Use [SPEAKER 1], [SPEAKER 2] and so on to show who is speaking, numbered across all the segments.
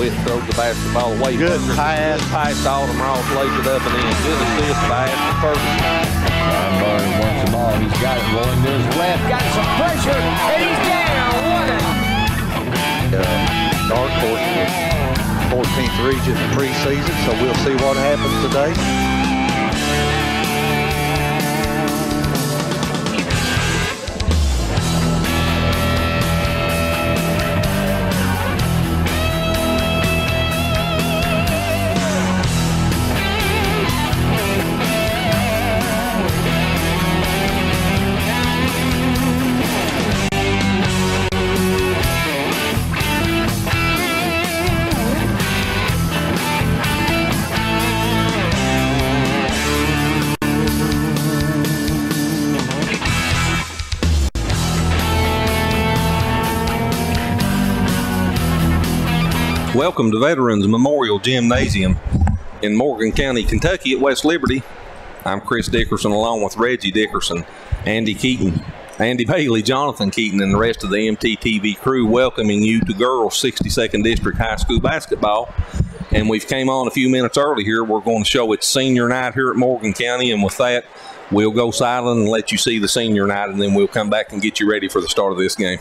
[SPEAKER 1] West throws the basketball away.
[SPEAKER 2] Good pass.
[SPEAKER 1] Pass to Alden Ross, lays it up and in. Good assist by Ashton Ferguson.
[SPEAKER 3] Burns wants the ball. He's got it rolling to his left. Got some pressure, and he's down.
[SPEAKER 2] Dark horse was 14th region preseason, so we'll see what happens today.
[SPEAKER 1] Welcome to Veterans Memorial Gymnasium in Morgan County, Kentucky at West Liberty. I'm Chris Dickerson along with Reggie Dickerson, Andy Keaton, Andy Bailey, Jonathan Keaton, and the rest of the MTTV crew welcoming you to girls 62nd District High School basketball. And we've came on a few minutes early here. We're going to show it's senior night here at Morgan County, and with that, we'll go silent and let you see the senior night, and then we'll come back and get you ready for the start of this game.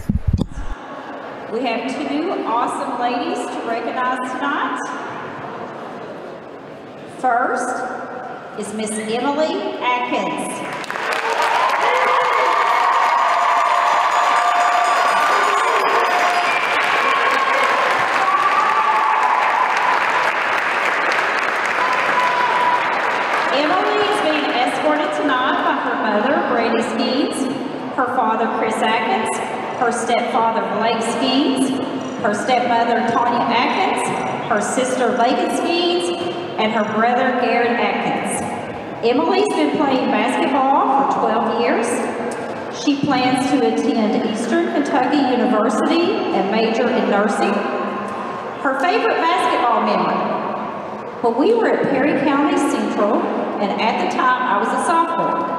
[SPEAKER 4] We have two awesome ladies to recognize tonight. First is Miss Emily Atkins. Emily is being escorted tonight by her mother, Brady Skeens, her father, Chris Atkins, her stepfather, Blake Skeens, her stepmother, Tanya Atkins, her sister, Lakin Skeens, and her brother, Garrett Atkins. Emily's been playing basketball for 12 years. She plans to attend Eastern Kentucky University and major in nursing. Her favorite basketball memory: when we were at Perry County Central, and at the time I was a sophomore,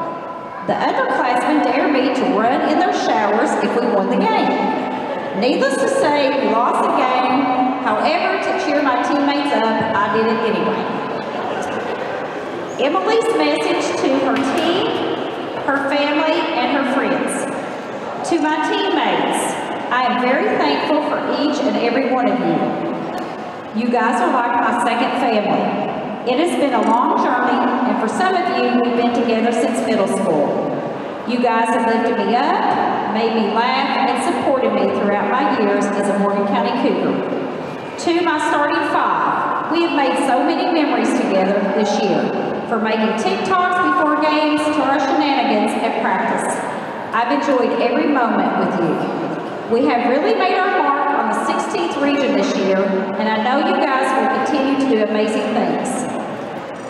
[SPEAKER 4] the underclassmen dared me to run in their showers if we won the game. Needless to say, we lost the game. However, to cheer my teammates up, I did it anyway. Emily's message to her team, her family, and her friends. To my teammates, I am very thankful for each and every one of you. You guys are like my second family. It has been a long journey, and for some of you, we've been together since middle school. You guys have lifted me up, made me laugh, and supported me throughout my years as a Morgan County Cougar. To my starting five, we have made so many memories together this year, from making TikToks before games to our shenanigans at practice. I've enjoyed every moment with you. We have really made our mark on the 16th region this year, and I know you guys will continue to do amazing things.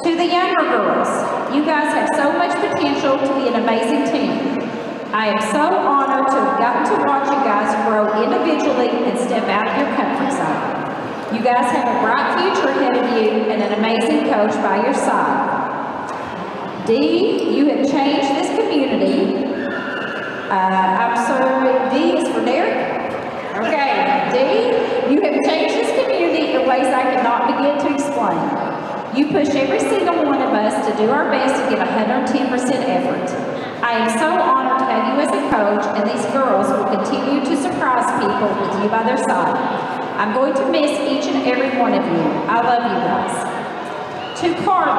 [SPEAKER 4] To the younger girls, you guys have so much potential to be an amazing team. I am so honored to have gotten to watch you guys grow individually and step out of your comfort zone. You guys have a bright future ahead of you and an amazing coach by your side. D, you have changed this community. I'm sorry, D is for Derek? Okay, D, you have changed this community in ways I cannot begin to explain. You push every single one of us to do our best to give 110% effort. I am so honored to have you as a coach, and these girls will continue to surprise people with you by their side. I'm going to miss each and every one of you. I love you guys. To Carly,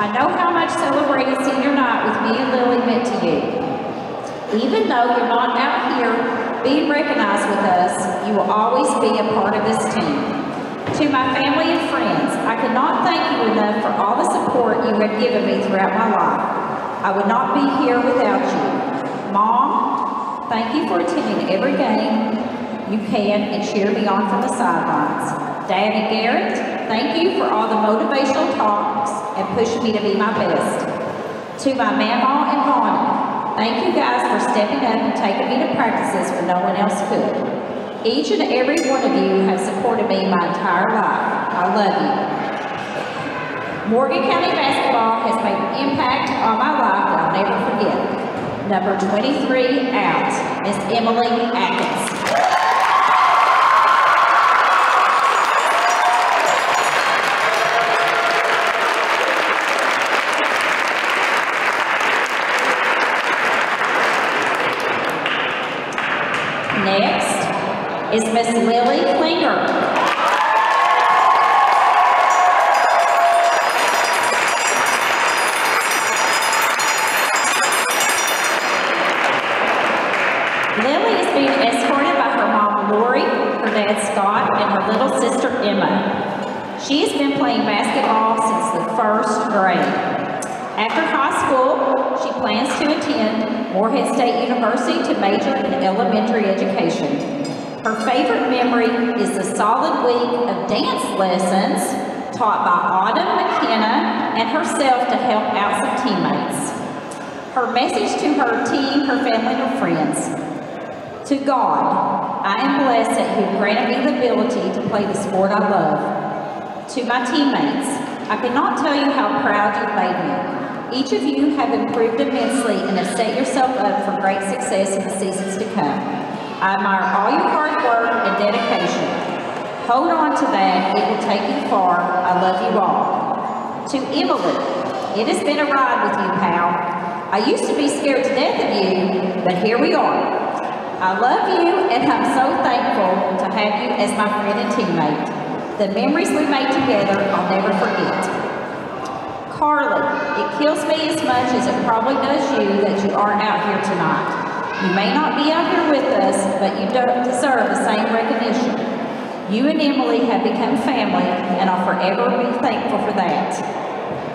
[SPEAKER 4] I know how much celebrating senior night with me and Lily meant to you. Even though you're not out here being recognized with us, you will always be a part of this team. To my family and friends, I cannot thank you enough for all the support you have given me throughout my life. I would not be here without you. Mom, thank you for attending every game you can and cheer me on from the sidelines. Dad and Garrett, thank you for all the motivational talks and pushing me to be my best. To my mama and Bonnie, thank you guys for stepping up and taking me to practices when no one else could. Each and every one of you have supported me my entire life. I love you. Morgan County basketball has made an impact on my life that I'll never forget. Number 23 out, Miss Emily Atkins. Next is Miss Lily Klinger. Lily is being escorted by her mom, Lori, her dad, Scott, and her little sister, Emma. She has been playing basketball since the 1st grade. After high school, she plans to attend Morehead State University to major in elementary education. Her favorite memory is the solid week of dance lessons taught by Autumn McKenna and herself to help out some teammates. Her message to her team, her family, and her friends. To God, I am blessed that He granted me the ability to play the sport I love. To my teammates, I cannot tell you how proud you've made me. Each of you have improved immensely and have set yourself up for great success in the seasons to come. I admire all your hard work and dedication. Hold on to that, it will take you far. I love you all. To Emily, it has been a ride with you, pal. I used to be scared to death of you, but here we are. I love you, and I'm so thankful to have you as my friend and teammate. The memories we made together, I'll never forget. Carly, it kills me as much as it probably does you that you aren't out here tonight. You may not be out here with us, but you don't deserve the same recognition. You and Emily have become family, and I'll forever be thankful for that.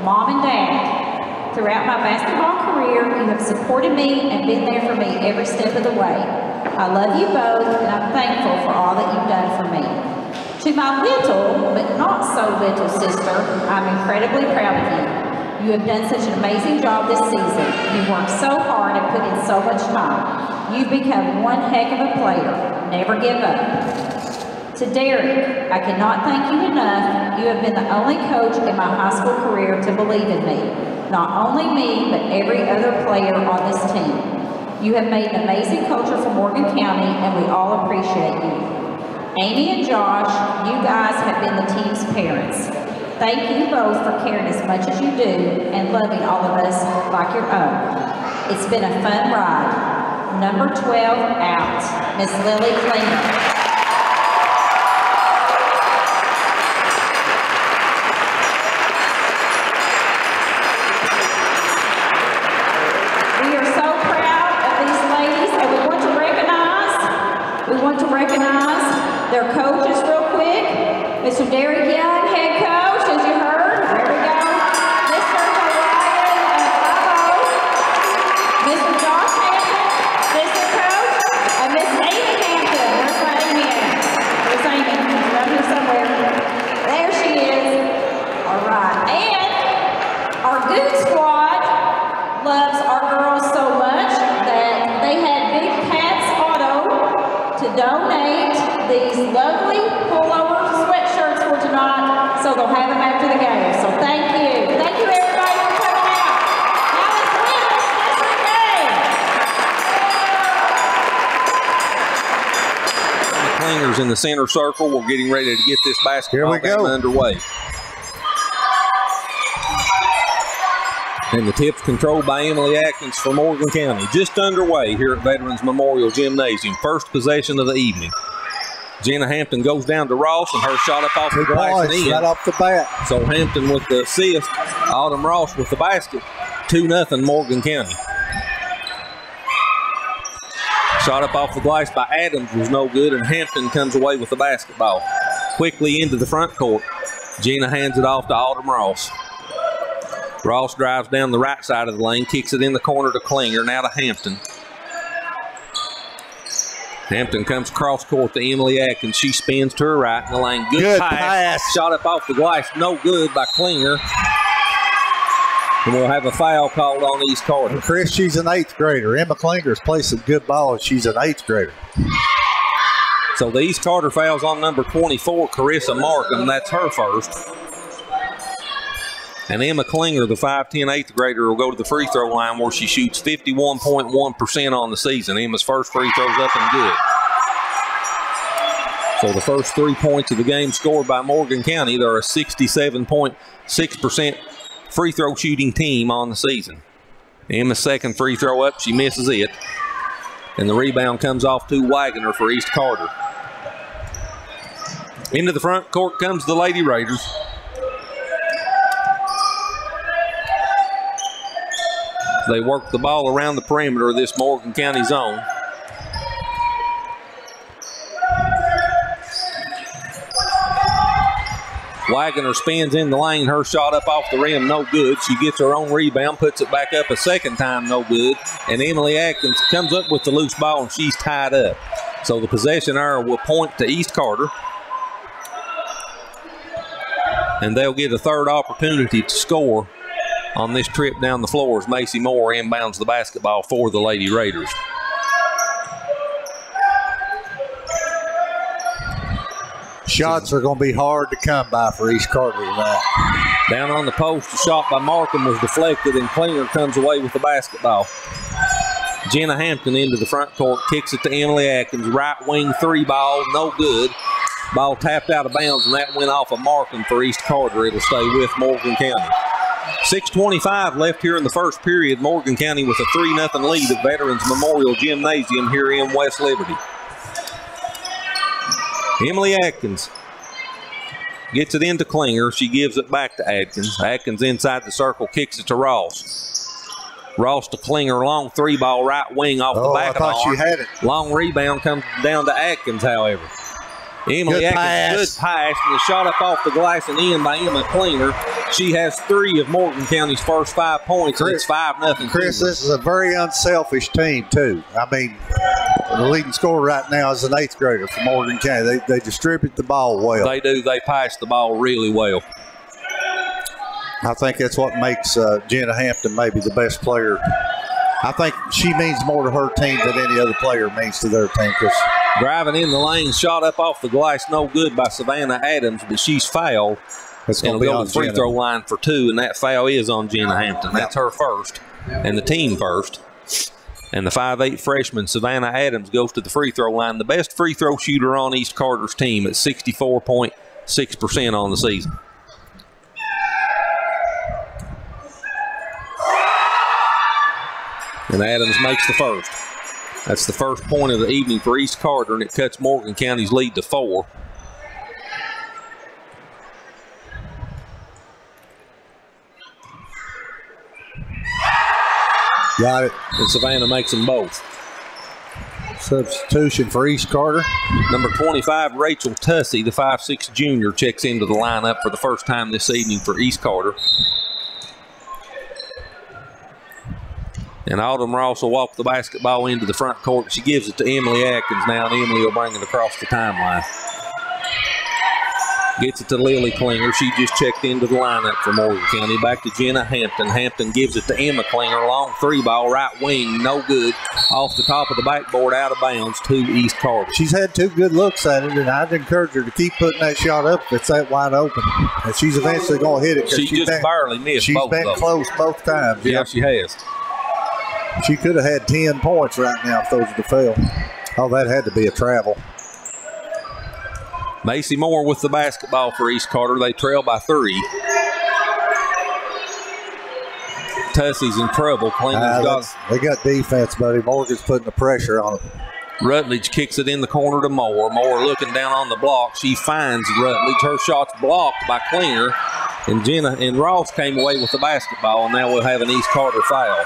[SPEAKER 4] Mom and Dad, throughout my basketball career, you have supported me and been there for me every step of the way. I love you both, and I'm thankful for all that you've done for me. To my little, but not so little sister, I'm incredibly proud of you. You have done such an amazing job this season. You've worked so hard and put in so much time. You've become one heck of a player. Never give up. To Derek, I cannot thank you enough. You have been the only coach in my high school career to believe in me. Not only me, but every other player on this team. You have made an amazing culture for Morgan County, and we all appreciate you. Amy and Josh, you guys have been the team's parents. Thank you both for caring as much as you do and loving all of us like your own. It's been a fun ride. Number 12 out, Miss Lily Klinger. Their coaches real quick. Mr. Derek Young, head coach, as you heard. There we go. Mr. Ryan Bravo. Mr. Josh Hampton, assistant coach. And Miss Amy Hampton. Where's my Amy at? There's Amy. She's up here somewhere. There she is. All right. And our good squad loves our girls so much that they had Big Pat's Auto to donate these lovely pullover sweatshirts for tonight, so they'll have them after the game. So thank you. Thank you, everybody, for coming out. Now let's win this game.
[SPEAKER 1] Klingers in the center circle. We're getting ready to get this basketball game underway. And the tip's controlled by Emily Atkins for Morgan County. Just underway here at Veterans Memorial Gymnasium. First possession of the evening. Jenna Hampton goes down to Ross, and her shot up off the glass and in.
[SPEAKER 2] Right off the bat.
[SPEAKER 1] So Hampton with the assist, Autumn Ross with the basket. 2-0 Morgan County. Shot up off the glass by Adams was no good, and Hampton comes away with the basketball. Quickly into the front court. Jenna hands it off to Autumn Ross. Ross drives down the right side of the lane, kicks it in the corner to Klinger, now to Hampton. Hampton comes cross court to Emily Atkins. She spins to her right in the lane. Good pass. Shot up off the glass. No good by Klinger. And we'll have a foul called on East Carter.
[SPEAKER 2] Chris, she's an 8th grader. Emma Klinger's played some good ball. She's an 8th grader.
[SPEAKER 1] So the East Carter foul's on number 24, Carissa Markham. That's her first. And Emma Klinger, the 5'10", 8th grader, will go to the free throw line where she shoots 51.1% on the season. Emma's first free throw's up and good. So the first 3 points of the game scored by Morgan County. They're a 67.6% free throw shooting team on the season. Emma's second free throw up, she misses it. And the rebound comes off to Wagoner for East Carter. Into the front court comes the Lady Raiders. They work the ball around the perimeter of this Morgan County zone. Wagoner spins in the lane. Her shot up off the rim, no good. She gets her own rebound, puts it back up a second time, no good. And Emily Atkins comes up with the loose ball, and she's tied up. So the possession arrow will point to East Carter. And they'll get a third opportunity to score on this trip down the floor as Macy Moore inbounds the basketball for the Lady Raiders.
[SPEAKER 2] Shots are going to be hard to come by for East Carter tonight.
[SPEAKER 1] Down on the post, a shot by Markham was deflected, and Klinger comes away with the basketball. Jenna Hampton into the front court, kicks it to Emily Atkins. Right wing three ball, no good. Ball tapped out of bounds, and that went off of Markham for East Carter. It'll stay with Morgan County. 6:25 left here in the first period. Morgan County with a 3-0 lead at Veterans Memorial Gymnasium here in West Liberty. Emily Atkins gets it into Klinger. She gives it back to Atkins. Atkins inside the circle, kicks it to Ross. Ross to Klinger, long three ball, right wing off the back of the arm.
[SPEAKER 2] She had it.
[SPEAKER 1] Long rebound comes down to Atkins, however. Emily Atkins, good pass, and the shot up off the glass and in by Emma Klinger. She has 3 of Morgan County's first 5 points, and it's 5-0.
[SPEAKER 2] Chris, this is a very unselfish team, too. I mean, the leading scorer right now is an 8th grader from Morgan County. They distribute the ball well.
[SPEAKER 1] They do. They pass the ball really well.
[SPEAKER 2] I think that's what makes Jenna Hampton maybe the best player. I think she means more to her team than any other player means to their team.
[SPEAKER 1] Driving in the lane, shot up off the glass, no good by Savannah Adams, but she's fouled.
[SPEAKER 2] It's going to be
[SPEAKER 1] go
[SPEAKER 2] on
[SPEAKER 1] to the free
[SPEAKER 2] Jenna.
[SPEAKER 1] throw line for 2, and that foul is on Jenna Hampton. That's her first, and the team first. And the 5'8" freshman, Savannah Adams, goes to the free throw line. The best free throw shooter on East Carter's team at 64.6% on the season. And Adams makes the first. That's the first point of the evening for East Carter, and it cuts Morgan County's lead to 4.
[SPEAKER 2] Got it.
[SPEAKER 1] And Savannah makes them both.
[SPEAKER 2] Substitution for East Carter.
[SPEAKER 1] Number 25, Rachel Tussey, the 5'6" junior, checks into the lineup for the first time this evening for East Carter. And Autumn Ross will walk the basketball into the front court. She gives it to Emily Atkins now, and Emily will bring it across the timeline. Gets it to Lily Klinger. She just checked into the lineup for Morgan County. Back to Jenna Hampton. Hampton gives it to Emma Klinger. Long three ball, right wing, no good. Off the top of the backboard, out of bounds to East Carter.
[SPEAKER 2] She's had 2 good looks at it, and I'd encourage her to keep putting that shot up if it's that wide open. And she's eventually going to hit it.
[SPEAKER 1] She just barely missed both of those.
[SPEAKER 2] She's been close both times.
[SPEAKER 1] Yeah, she has.
[SPEAKER 2] She could have had 10 points right now if those were to fail. Oh, that had to be a travel.
[SPEAKER 1] Macy Moore with the basketball for East Carter. They trail by 3. Tussey's in trouble.
[SPEAKER 2] They got defense, buddy. Morgan's putting the pressure on them.
[SPEAKER 1] Rutledge kicks it in the corner to Moore. Moore looking down on the block. She finds Rutledge. Her shot's blocked by Klinger. And Jenna and Ross came away with the basketball, and now we'll have an East Carter foul.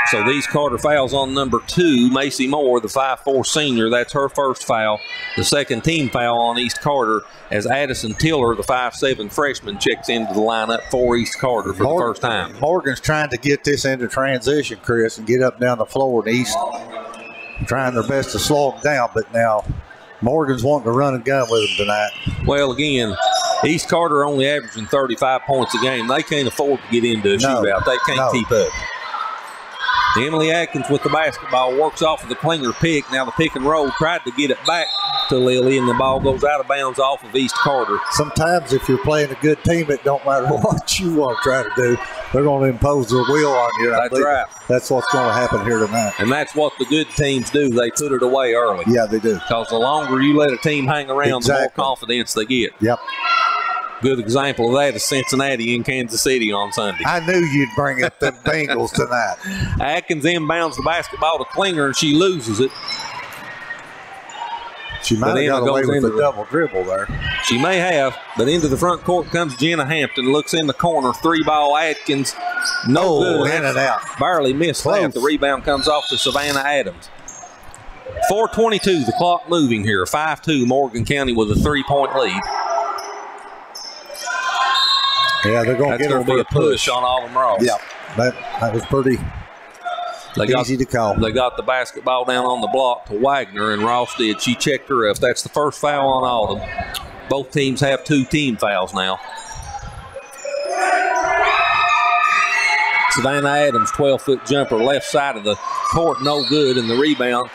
[SPEAKER 1] So these Carter fouls on number 2, Macy Moore, the 5'4" senior. That's her first foul. The second team foul on East Carter as Addison Tiller, the 5'7" freshman, checks into the lineup for East Carter for the first time.
[SPEAKER 2] Morgan's trying to get this into transition, Chris, and get up and down the floor. And East trying their best to slow them down, but now Morgan's wanting to run and gun with them tonight.
[SPEAKER 1] Well, again, East Carter only averaging 35 points a game. They can't afford to get into a shootout. They can't keep up. Emily Atkins with the basketball works off of the Klinger pick. Now the pick and roll tried to get it back to Lily, and the ball goes out of bounds off of East Carter.
[SPEAKER 2] Sometimes if you're playing a good team, it don't matter what you want to try to do. They're going to impose their will on you.
[SPEAKER 1] That's right.
[SPEAKER 2] That's what's going to happen here tonight.
[SPEAKER 1] And that's what the good teams do. They put it away early.
[SPEAKER 2] Yeah, they do.
[SPEAKER 1] Because the longer you let a team hang around, the more confidence they get.
[SPEAKER 2] Yep.
[SPEAKER 1] Good example of that is Cincinnati in Kansas City on Sunday.
[SPEAKER 2] I knew you'd bring up them Bengals tonight.
[SPEAKER 1] Atkins inbounds the basketball to Klinger, and she loses it.
[SPEAKER 2] She might have got away with a double dribble there.
[SPEAKER 1] She may have, but into the front court comes Jenna Hampton. Looks in the corner, 3-ball Atkins. No good.
[SPEAKER 2] In and out.
[SPEAKER 1] Barely missed that. The rebound comes off to Savannah Adams. 4:22, the clock moving here. 5-2, Morgan County with a 3-point lead.
[SPEAKER 2] Yeah, they're going to get her
[SPEAKER 1] for a push on Autumn Ross.
[SPEAKER 2] Yeah, that was pretty easy to call.
[SPEAKER 1] They got the basketball down on the block to Wagner, and Ross did. She checked her up. That's the first foul on Autumn. Both teams have 2 team fouls now. Savannah Adams, 12-foot jumper, left side of the court, no good, and the rebound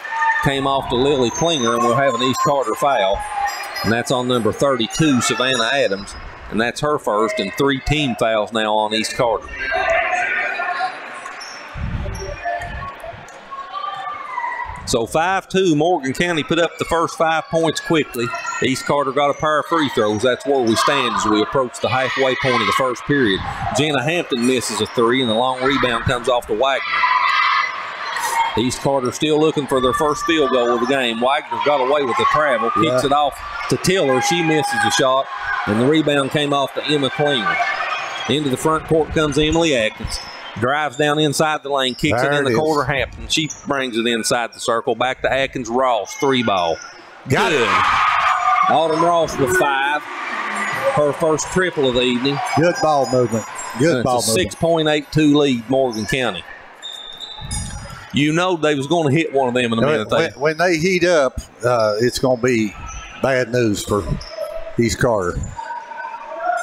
[SPEAKER 1] came off to Lily Klinger, and we'll have an East Carter foul. And that's on number 32, Savannah Adams. And that's her first, and 3 team fouls now on East Carter. So 5-2, Morgan County put up the first 5 points quickly. East Carter got a pair of free throws. That's where we stand as we approach the halfway point of the first period. Jenna Hampton misses a 3, and the long rebound comes off to Wagner. East Carter still looking for their first field goal of the game. Wagner got away with the travel, kicks it off to Tiller. She misses a shot, and the rebound came off to Emma Klinger. Into the front court comes Emily Atkins. Drives down inside the lane, kicks it in the corner. Hampton. She brings it inside the circle. Back to Atkins. Ross, 3-ball.
[SPEAKER 2] Got it.
[SPEAKER 1] Autumn Ross with 5. Her first triple of the evening.
[SPEAKER 2] Good ball movement. Good ball movement.
[SPEAKER 1] 6.82 lead, Morgan County. You know they was going to hit one of them in a minute.
[SPEAKER 2] When they heat up, it's going to be bad news for East Carter.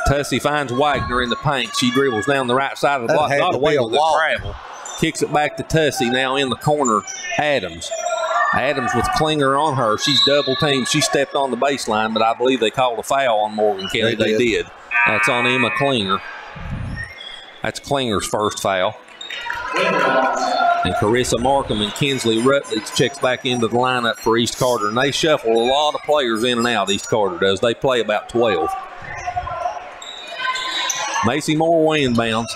[SPEAKER 1] Tussey finds Wagner in the paint. She dribbles down the right side of the block. Got away with the travel. Kicks it back to Tussey. Now in the corner, Adams. Adams with Klinger on her. She's double teamed. She stepped on the baseline, but I believe they called a foul on Morgan County. They did. That's on Emma Klinger. That's Klinger's first foul. And Carissa Markham and Kinsley Rutledge checks back into the lineup for East Carter. And they shuffle a lot of players in and out, East Carter does. They play about 12. Macy Moore inbounds.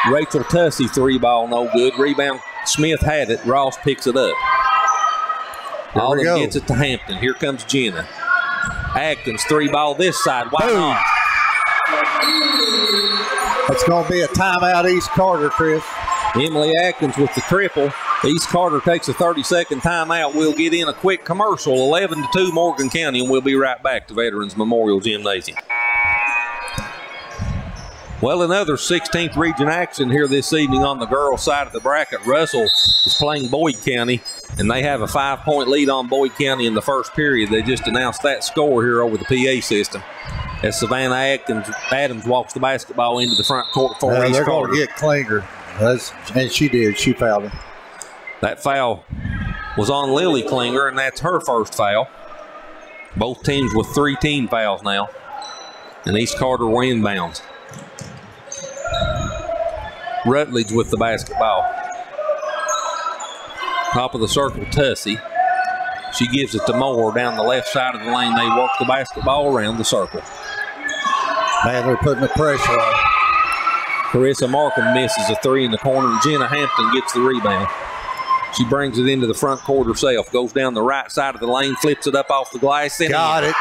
[SPEAKER 1] Rachel Tussey, 3-ball, no good. Rebound, Smith had it. Ross picks it up. Autumn gets it to Hampton. Here comes Jenna. Atkins, 3-ball this side. Why not?
[SPEAKER 2] It's going to be a timeout, East Carter, Chris.
[SPEAKER 1] Emily Atkins with the triple. East Carter takes a 30-second timeout. We'll get in a quick commercial. 11-2 Morgan County, and we'll be right back to Veterans Memorial Gymnasium. Well, another 16th region action here this evening on the girls' side of the bracket. Russell is playing Boyd County, and they have a 5-point lead on Boyd County in the first period. They just announced that score here over the PA system as Savannah Adams walks the basketball into the front court for East
[SPEAKER 2] they're
[SPEAKER 1] Carter.
[SPEAKER 2] going to get Klinger, and she did. She fouled him.
[SPEAKER 1] That foul was on Lily Klinger, and that's her first foul. Both teams with 3 team fouls now, and East Carter inbounds. Rutledge with the basketball. Top of the circle, Tussey. She gives it to Moore down the left side of the lane. They work the basketball around the circle.
[SPEAKER 2] Man, they're putting the pressure on.
[SPEAKER 1] Carissa Markham misses a 3 in the corner. Jenna Hampton gets the rebound. She brings it into the front court herself. Goes down the right side of the lane, flips it up off the glass.
[SPEAKER 2] Got it.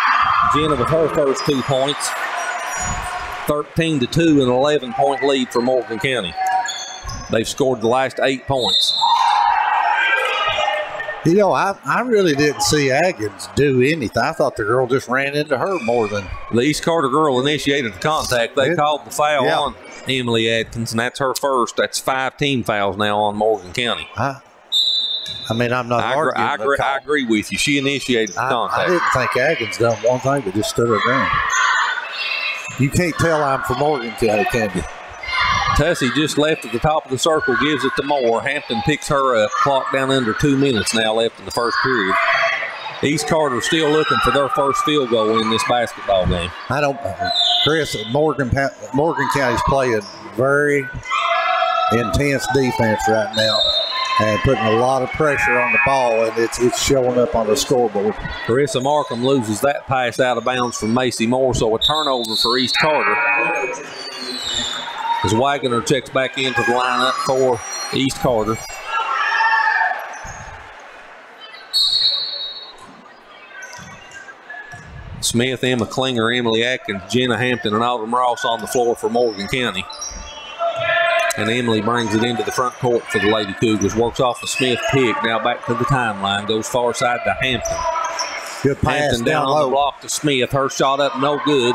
[SPEAKER 1] Jenna with her first 2 points. 13-2, an 11-point lead for Morgan County. They've scored the last 8 points.
[SPEAKER 2] You know, I really didn't see Atkins do anything. I thought the girl just ran into her more than...
[SPEAKER 1] The East Carter girl initiated the contact. They called the foul on Emily Atkins, and that's her first. That's 5 team fouls now on Morgan County.
[SPEAKER 2] I mean, I'm not arguing.
[SPEAKER 1] I agree with you. She initiated the contact.
[SPEAKER 2] I didn't think Atkins done one thing, but just stood her ground. You can't tell I'm from Morgan County, can you?
[SPEAKER 1] Tussey just left at the top of the circle, gives it to Moore. Hampton picks her up. Clock down under 2 minutes now left in the first period. East Carter still looking for their first field goal in this basketball game.
[SPEAKER 2] Chris, Morgan County's playing very intense defense right now. and putting a lot of pressure on the ball, and it's showing up on the scoreboard.
[SPEAKER 1] Carissa Markham loses that pass out of bounds from Macy Moore, so a turnover for East Carter. As Wagoner checks back into the lineup for East Carter. Smith, Emma Klinger, Emily Atkins, Jenna Hampton, and Autumn Ross on the floor for Morgan County. And Emily brings it into the front court for the Lady Cougars. Works off a Smith pick. Now back to the timeline. Goes far side to Hampton.
[SPEAKER 2] Good pass
[SPEAKER 1] Hampton down on the block to Smith. Her shot up, no good.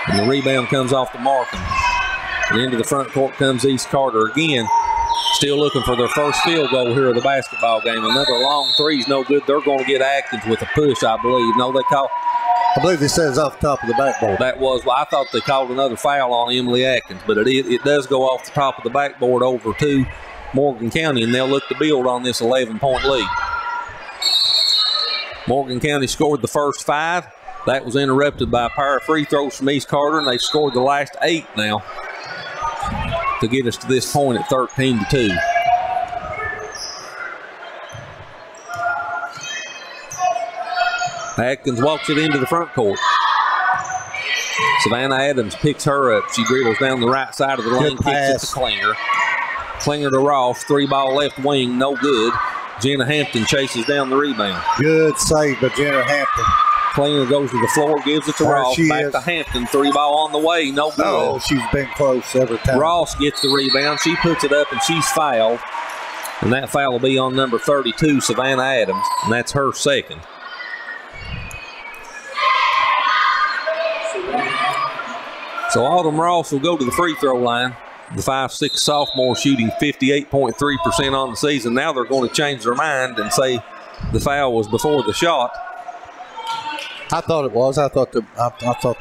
[SPEAKER 1] And the rebound comes off to Markham. And into the front court comes East Carter again. Still looking for their first field goal here of the basketball game. Another long three's no good. They're going to get Atkins with a push, I believe. No, they call.
[SPEAKER 2] I believe it says off the top of the backboard.
[SPEAKER 1] That was, well, I thought they called another foul on Emily Atkins, but it does go off the top of the backboard over to Morgan County, and they'll look to build on this 11-point lead. Morgan County scored the first 5. That was interrupted by a pair of free throws from East Carter, and they've scored the last 8 now to get us to this point at 13-2. Atkins walks it into the front court. Savannah Adams picks her up. She dribbles down the right side of the lane, kicks it to Klinger. Klinger to Ross, 3-ball left wing, no good. Jenna Hampton chases down the rebound.
[SPEAKER 2] Good save by Jenna Hampton.
[SPEAKER 1] Klinger goes to the floor, gives it to Ross, back to Hampton, 3-ball on the way, no good.
[SPEAKER 2] Oh, she's been close every time.
[SPEAKER 1] Ross gets the rebound, she puts it up, and she's fouled. And that foul will be on number 32, Savannah Adams, and that's her second. So Autumn Ross will go to the free throw line. The 5'6" sophomore shooting 58.3% on the season. Now they're going to change their mind and say the foul was before the shot.
[SPEAKER 2] I thought it was. I thought the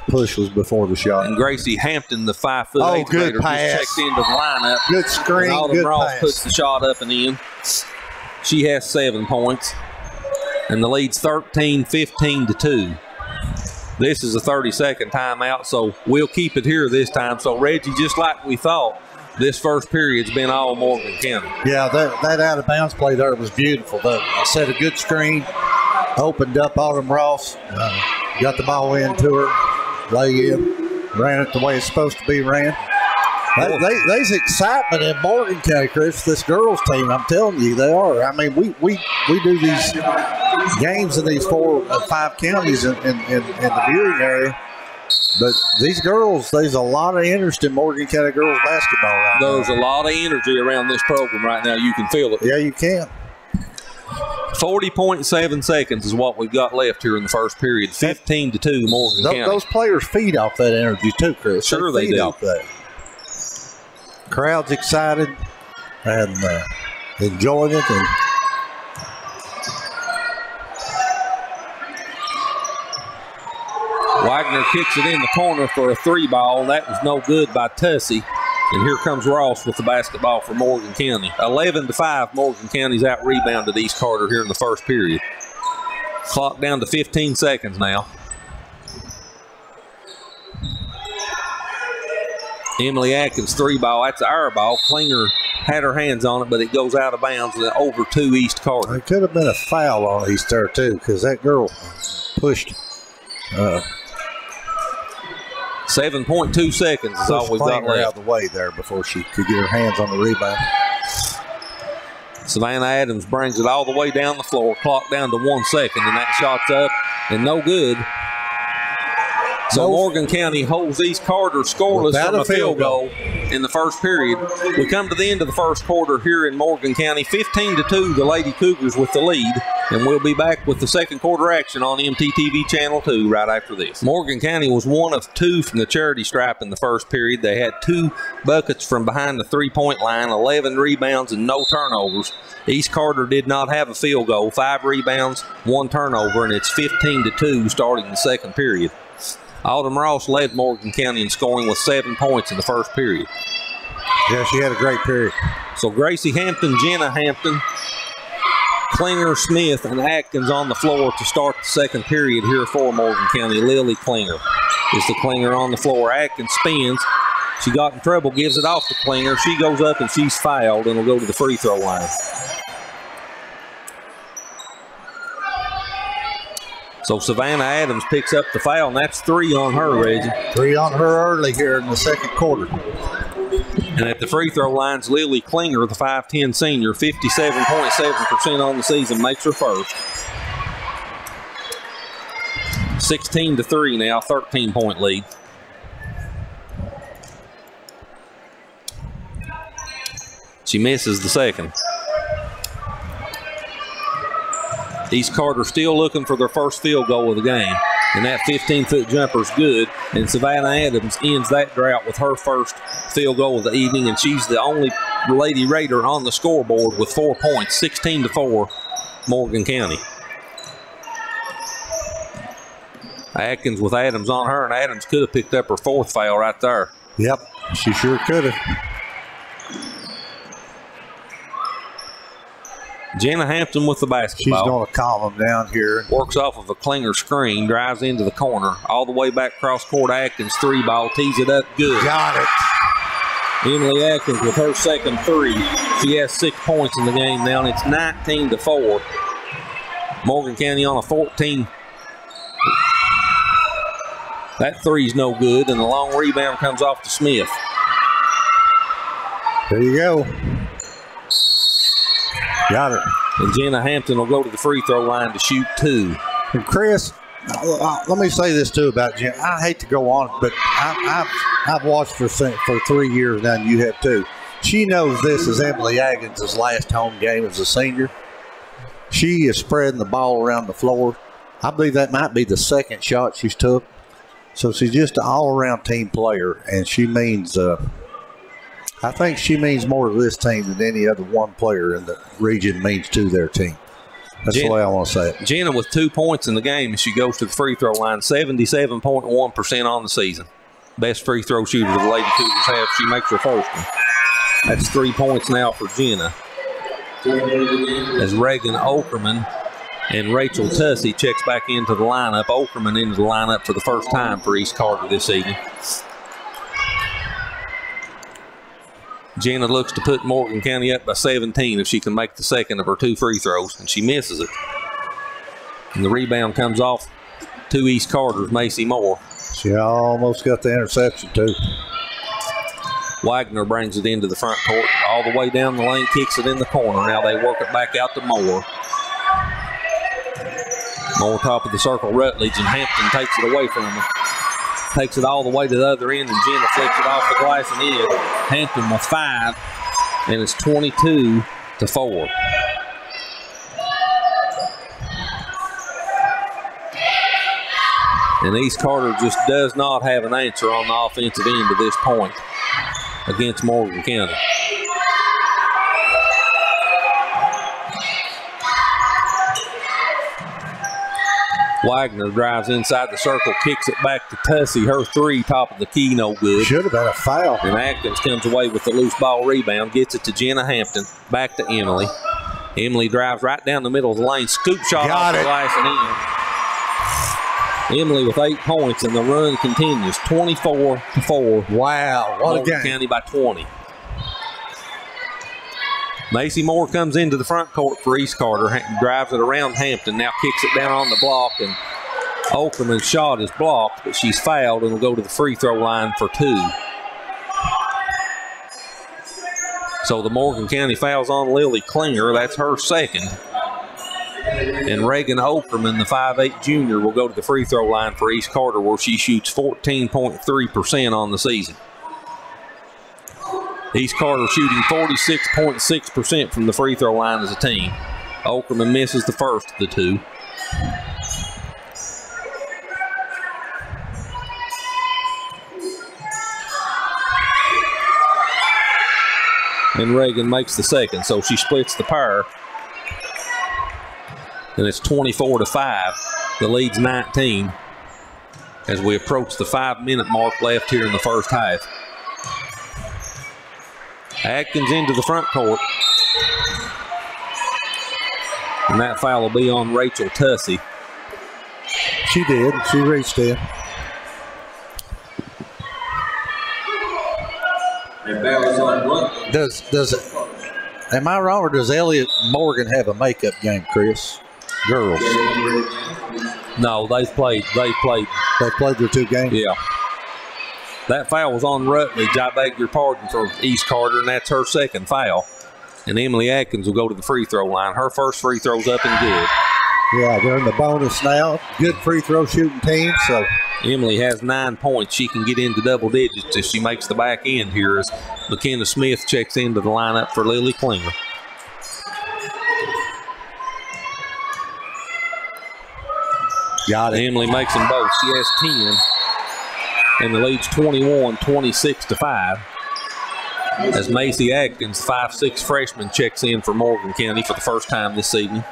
[SPEAKER 2] push was before the shot.
[SPEAKER 1] And Gracie Hampton, the 5'8"
[SPEAKER 2] good
[SPEAKER 1] just
[SPEAKER 2] pass.
[SPEAKER 1] checked into the lineup.
[SPEAKER 2] Good screen.
[SPEAKER 1] And Autumn
[SPEAKER 2] good
[SPEAKER 1] Ross
[SPEAKER 2] pass.
[SPEAKER 1] puts the shot up and in. She has 7 points. And the lead's 13-15-2. This is a 30-second timeout, so we'll keep it here this time. So, Reggie, just like we thought, this first period's been all Morgan County.
[SPEAKER 2] Yeah, that out-of-bounds play there was beautiful. I set a good screen, opened up Autumn Ross, got the ball into her, lay in, ran it the way it's supposed to be ran. There's excitement in Morgan County, Chris. This girls team, I'm telling you, they are. I mean, we do these games in these 4 or 5 counties in the viewing area, but these girls, there's a lot of interest in Morgan County girls basketball right now.
[SPEAKER 1] There's a lot of energy around this program right now. You can feel it.
[SPEAKER 2] Yeah, you can.
[SPEAKER 1] 40.7 seconds is what we've got left here in the first period. 15-2 Morgan County.
[SPEAKER 2] Those players feed off that energy too, Chris.
[SPEAKER 1] Sure they
[SPEAKER 2] feed
[SPEAKER 1] do.
[SPEAKER 2] Off that. Crowd's excited and enjoying it. And
[SPEAKER 1] Wagner kicks it in the corner for a 3-ball. That was no good by Tussey. And here comes Ross with the basketball for Morgan County. 11-5, Morgan County's out-rebounded East Carter here in the first period. Clock down to 15 seconds now. Emily Atkins 3-ball. That's our ball. Klinger had her hands on it, but it goes out of bounds and over to East Carter.
[SPEAKER 2] it could have been a foul on East there too, because that girl pushed.
[SPEAKER 1] 7.2 seconds is all we've got
[SPEAKER 2] Klinger out
[SPEAKER 1] left.
[SPEAKER 2] of the way there before she could get her hands on the rebound.
[SPEAKER 1] Savannah Adams brings it all the way down the floor. Clock down to 1 second, and that shot's up and no good. So Morgan County holds East Carter scoreless
[SPEAKER 2] Without
[SPEAKER 1] from
[SPEAKER 2] a
[SPEAKER 1] a field
[SPEAKER 2] field goal.
[SPEAKER 1] goal in the first period. We come to the end of the first quarter here in Morgan County. 15-2, the Lady Cougars with the lead. And we'll be back with the second quarter action on MTTV Channel 2 right after this. Morgan County was 1 of 2 from the charity stripe in the first period. They had 2 buckets from behind the 3-point line, 11 rebounds, and no turnovers. East Carter did not have a field goal, 5 rebounds, 1 turnover, and it's 15-2 starting the second period. Autumn Ross led Morgan County in scoring with 7 points in the first period.
[SPEAKER 2] Yeah, she had a great period.
[SPEAKER 1] So Gracie Hampton, Jenna Hampton, Klinger, Smith, and Atkins on the floor to start the second period here for Morgan County. Lily Klinger is the Klinger on the floor. Atkins spins, She got in trouble, gives it off to Klinger. She goes up and she's fouled and will go to the free throw line. So Savannah Adams picks up the foul, and that's 3 on her, Reggie.
[SPEAKER 2] 3 on her early here in the second quarter.
[SPEAKER 1] And at the free throw lines, Lily Klinger, the 5'10 senior, 57.7% on the season, makes her first. 16-3 now, 13-point lead. She misses the second. East Carter still looking for their first field goal of the game. And that 15-foot jumper is good. And Savannah Adams ends that drought with her first field goal of the evening. And she's the only Lady Raider on the scoreboard with 4 points, 16-4, Morgan County. Atkins with Adams on her, and Adams could have picked up her 4th foul right there.
[SPEAKER 2] Yep, she sure could have.
[SPEAKER 1] Jenna Hampton with the basketball.
[SPEAKER 2] She's going to calm them down here.
[SPEAKER 1] Works off of a Klinger screen, drives into the corner, all the way back cross court. Atkins 3-ball, tees it up good.
[SPEAKER 2] Got it.
[SPEAKER 1] Emily Atkins with her second 3. She has 6 points in the game now, and it's 19-4. Morgan County on a 14. That 3's no good, and the long rebound comes off to Smith.
[SPEAKER 2] There you go. Got it.
[SPEAKER 1] And Jenna Hampton will go to the free throw line to shoot 2.
[SPEAKER 2] And Chris, let me say this too about Jenna. I hate to go on, but I've watched her for 3 years now, and you have too. She knows this is Emily Atkins' last home game as a senior. She is spreading the ball around the floor. I believe that might be the second shot she's took. So she's just an all-around team player, and she means I think she means more to this team than any other one player in the region means to their team. That's the way I want to say it.
[SPEAKER 1] Jenna with 2 points in the game as she goes to the free throw line, 77.1% on the season. Best free throw shooter the Lady Cougars have. She makes her first one. That's 3 points now for Jenna. As Reagan Okerman and Rachel Tussey checks back into the lineup. Okerman into the lineup for the first time for East Carter this evening. Jenna looks to put Morgan County up by 17 if she can make the second of her 2 free throws, and she misses it. And the rebound comes off to East Carter's Macy Moore.
[SPEAKER 2] She almost got the interception too.
[SPEAKER 1] Wagner brings it into the front court, all the way down the lane, kicks it in the corner. Now they work it back out to Moore. Moore top of the circle, Rutledge, and Hampton takes it away from her. Takes it all the way to the other end, and Jenna flips it off the glass and in. Hampton with 5, and it's 22-4. And East Carter just does not have an answer on the offensive end to this point against Morgan County. Wagner drives inside the circle, kicks it back to Tussey. Her 3, top of the key, no good.
[SPEAKER 2] Should have been a foul.
[SPEAKER 1] And Atkins comes away with the loose ball rebound, gets it to Jenna Hampton, back to Emily. Emily drives right down the middle of the lane, scoop shot off the glass and in. Emily with 8 points, and the run continues, 24-4.
[SPEAKER 2] Wow, what a game.
[SPEAKER 1] County by 20. Macy Moore comes into the front court for East Carter, drives it around Hampton, now kicks it down on the block, and Okerman's shot is blocked, but she's fouled and will go to the free throw line for 2. So the Morgan County fouls on Lily Klinger. That's her second. And Reagan Okerman, the 5'8 junior, will go to the free throw line for East Carter, where she shoots 14.3% on the season. East Carter shooting 46.6% from the free throw line as a team. Okerman misses the first of the 2. And Reagan makes the second, so she splits the pair. And it's 24-5. The lead's 19 as we approach the 5-minute mark left here in the first half. Atkins into the front court. And that foul will be on Rachel Tussey.
[SPEAKER 2] She did. She reached in. Am I wrong, or does Elliott Morgan have a makeup game, Chris? Girls.
[SPEAKER 1] No, they've played.
[SPEAKER 2] They played their 2 games?
[SPEAKER 1] Yeah. That foul was on Rutledge. I beg your pardon for East Carter, and that's her 2nd foul. And Emily Atkins will go to the free throw line. Her first free throw's up and good.
[SPEAKER 2] Yeah, they're in the bonus now. Good free throw shooting team. So
[SPEAKER 1] Emily has 9 points. She can get into double digits if she makes the back end here as McKenna Smith checks into the lineup for Lily Klinger.
[SPEAKER 2] Got it.
[SPEAKER 1] Emily makes them both. She has 10. And the lead's 21-26-5. As Macy Atkins, 5'6" freshman, checks in for Morgan County for the first time this evening.